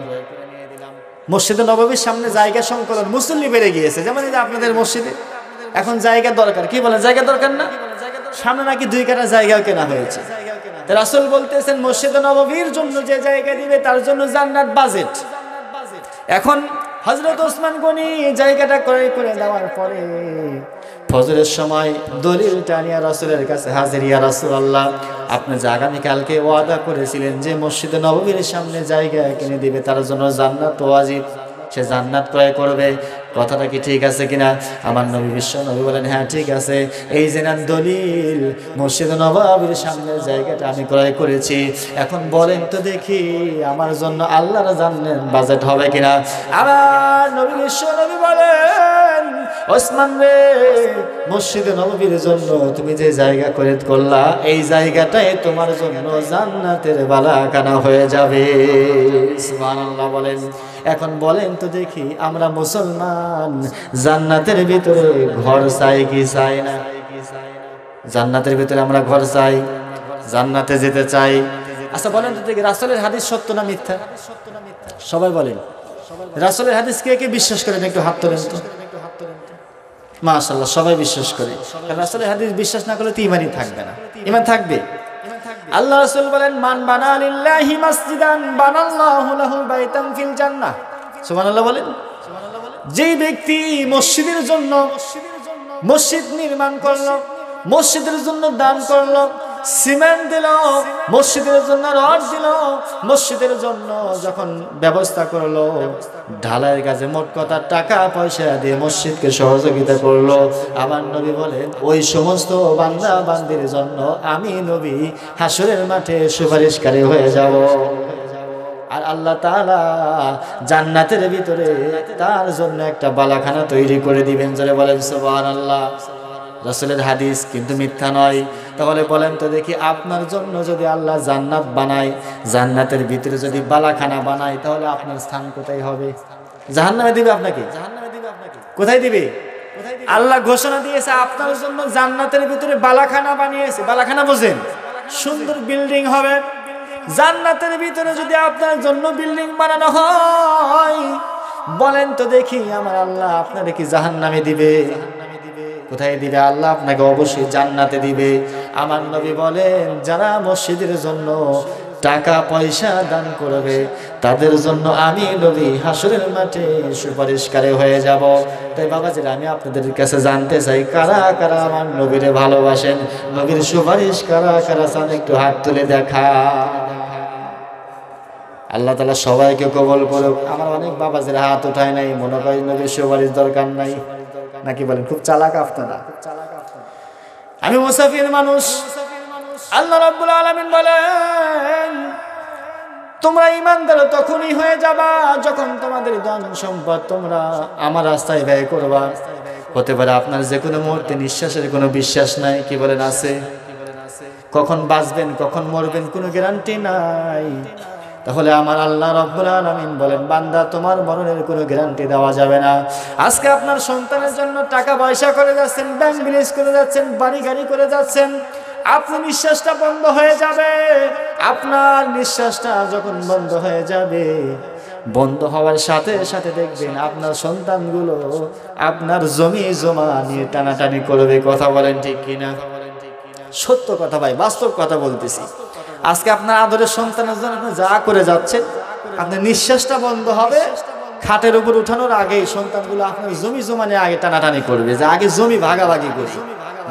মসজিদে নববীর সামনে জায়গা সংকলন, মুসল্লি বেড়ে গিয়েছে। যেমন এই যে আপনাদের মসজিদে এখন জায়গা দরকার, কি বলেন জায়গা দরকার না? সামনে নাকি 2 কাঠা জায়গাও কেনা হয়েছে। রাসূল বলতেছেন মসজিদে নববীর জন্য যে জায়গা দিবে তার জন্য জান্নাত বাজেট। এখন হযরত ওসমান গনি জায়গাটা ক্রয় করে দেওয়ার পরে ফজরের সময় দলিলটা নিয়ে রাসূলের কাছে হাজির, ইয়া রাসূলুল্লাহ আপনি যে আগামীকালকে ওয়াদা করেছিলেন যে মসজিদে নববীর সামনে জায়গা কিনে দিবে তার জন্য জান্নাত ওয়াজিব, সে জান্নাত ক্রয় করবে, কথাটা কি ঠিক আছে কিনা? আমার নবী বিশ্বনবী বলেন হ্যাঁ ঠিক আছে, এই যে নান দলিল, মসজিদে নববীর সামনে জায়গাটা আমি ক্রয় করেছি, এখন বলেন তো দেখি আমার জন্য আল্লাহর জান্নাত বাজেট হবে কিনা? আমার নবী বিশ্বনবী বলেন ওসমান রে, মসজিদে নববীর জন্য তুমি যে জায়গা খরিদ করলা এই জায়গাটাই তোমার জন্য জান্নাতের বালাখানা হয়ে যাবে। সুবহানাল্লাহ বলেন। এখন বলেন তো দেখি আমরা মুসলমান জান্নাতের ভিতরে ঘর চাই কি চাই না? জান্নাতের ভিতরে আমরা ঘর চাই, জান্নাতে যেতে চাই। আচ্ছা বলেন তো দেখি রাসূলের হাদিস সত্য না মিথ্যা? সবাই বলেন রাসূলের হাদিস কে কে বিশ্বাস করেন? একটু হাত তোলেন তো। মাশাআল্লাহ সবাই বিশ্বাস করে। রাসূলের হাদিস বিশ্বাস না করলে তো ঈমানই থাকবে না। ঈমান থাকবে? আল্লাহ রাসূল বলেন মান বানা লিল্লাহি মাসজিদান বানাল্লাহু লাহু বাইতান ফিল জান্নাহ। সুবহানাল্লাহ বলেন। যেই ব্যক্তি মসজিদের জন্য মসজিদ নির্মাণ করলো, মসজিদের জন্য দান করলো, সিমেন্ট দিল, মসজিদের জন্য রড দিল, মসজিদের জন্য যখন ব্যবস্থা করলো, ঢালাইয়ের কাজে মোট কথা টাকা পয়সা দিয়ে মসজিদকে সহযোগিতা করলো, আমার নবী বলেন ওই সমস্ত বান্দা বান্দির জন্য আমি নবী হাসরের মাঠে সুপারিশকারী হয়ে যাব। আর আল্লাহ তাআলা জান্নাতের ভিতরে তার জন্য একটা বালাখানা তৈরি করে দিবেন। যারা বলেন সুবহানাল্লাহ। রাসূলের হাদিস কিন্তু মিথ্যা নয়। তাহলে বলেন তো দেখি আপনার জন্য যদি আল্লাহ জান্নাত বানায়, জান্নাতের ভিতরে যদি বালাখানা বানায়, তাহলে আপনার স্থান কোথায় হবে? জাহান্নামে দিবে আপনাকে? কোথায় দিবে? আল্লাহ ঘোষণা দিয়েছে আপনার জন্য জান্নাতের ভিতরে বালাখানা বানিয়েছে। বালাখানা বোঝেন? সুন্দর বিল্ডিং হবে জান্নাতের ভিতরে। যদি আপনার জন্য বিল্ডিং বানানো হয়, বলেন তো দেখি আমার আল্লাহ আপনারে কি জাহান্নামে দিবে? কোথায় দিবে? আল্লাহ আপনাকে অবশ্যই জান্নাতে দিবে। আমার নবী বলেন, যারা মসজিদের জন্য টাকা পয়সা দান করবে তাদের জন্য আমি নবী হাসরের মাঠে সুপারিশকারী হয়ে যাব। তাই বাবাজিরা, আমি আপনাদের কাছে জানতে চাই, কারা কারা আমার নবীরে ভালোবাসেন? নবীর সুপারিশ কারা কারা চান? একটু হাত তুলে দেখা। আল্লাহ তাআলা সবাইকে কবুল করুক। আমার অনেক বাবাজিরা হাত উঠায় নাই, মনে হয় নবীর সুপারিশ দরকার নাই, নাকি বলেন? খুব চালাক আপনারা। আমি মুসাফির মানুষ। আল্লাহ রাব্বুল আলামিন বলেন, তোমরা ঈমানদার তখনই হয়ে যাবা যখন তোমাদের ধন সম্পদ তোমরা আমার রাস্তায় ব্যয় করবা। হতে পারে আপনার যে কোনো মুহূর্তে নিঃশ্বাসের কোনো বিশ্বাস নাই, কি বলেন? আছে। কখন বাঁচবেন কখন মরবেন কোনো গ্যারান্টি নাই। তাহলে আমার আল্লাহ রাব্বুল আলামিন বলেন, বান্দা তোমার মরণের কোনো গ্যারান্টি দেওয়া যাবে না। আজকে আপনার সন্তানের জন্য টাকা পয়সা করে যাচ্ছেন, ব্যাংক ব্যালেন্স করে যাচ্ছেন, বাড়ি গাড়ি করে যাচ্ছেন, আপনার নিঃশ্বাসটা বন্ধ হয়ে যাবে। আপনার নিঃশ্বাসটা যখন বন্ধ হয়ে যাবে, বন্ধ হওয়ার সাথে সাথে দেখবেন আপনার সন্তানগুলো আপনার জমি জমা নিয়ে টানাটানি করবে। কথা বলেন ঠিক কিনা? সত্য কথা ভাই, বাস্তব কথা বলতেছি। আজকে আপনার আদরের সন্তানের জন্য আপনি যা করে যাচ্ছেন, আপনার নিঃশ্বাসটা বন্ধ হবে, খাটের উপর উঠানোর আগেই সন্তানগুলো আপনার জমি জমা নিয়ে আগে টানাটানি করবে, যে আগে জমি ভাগাভাগি করি,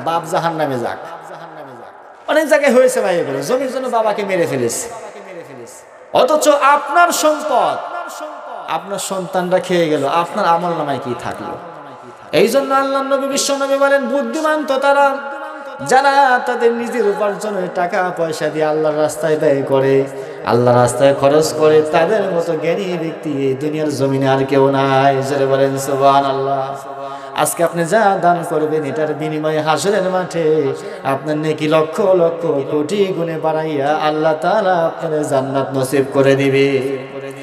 বাপ জাহান্নামে যাক। অনেক জায়গায় হয়েছে ভাই এগুলো, জমির জন্য বাবাকে মেরে ফেলেছে, অথচ আপনার সম্পদ আপনার সন্তানরা খেয়ে গেল, আপনার আমলনামায় কি থাকলো? এই জন্য আল্লাহর নবী বিশ্ব নবী বলেন, বুদ্ধিমান তো তারা যারা তাদের নিজের উপার্জনের টাকা পয়সা দিয়ে আল্লাহর রাস্তায় ব্যয় করে, আল্লাহর রাস্তায় খরচ করে। তাদের মতো জ্ঞানী ব্যক্তি এই দুনিয়ার জমিনে আর কেউ নাই। জোরে বলেন সুবহানাল্লাহ। আজকে আপনি যা দান করবেন, এটার বিনিময়ে হাসরের মাঠে আপনার নেকি লক্ষ লক্ষ কোটি গুণে বাড়াইয়া আল্লাহ তাআলা আপনার জান্নাত নসিব করে দিবে।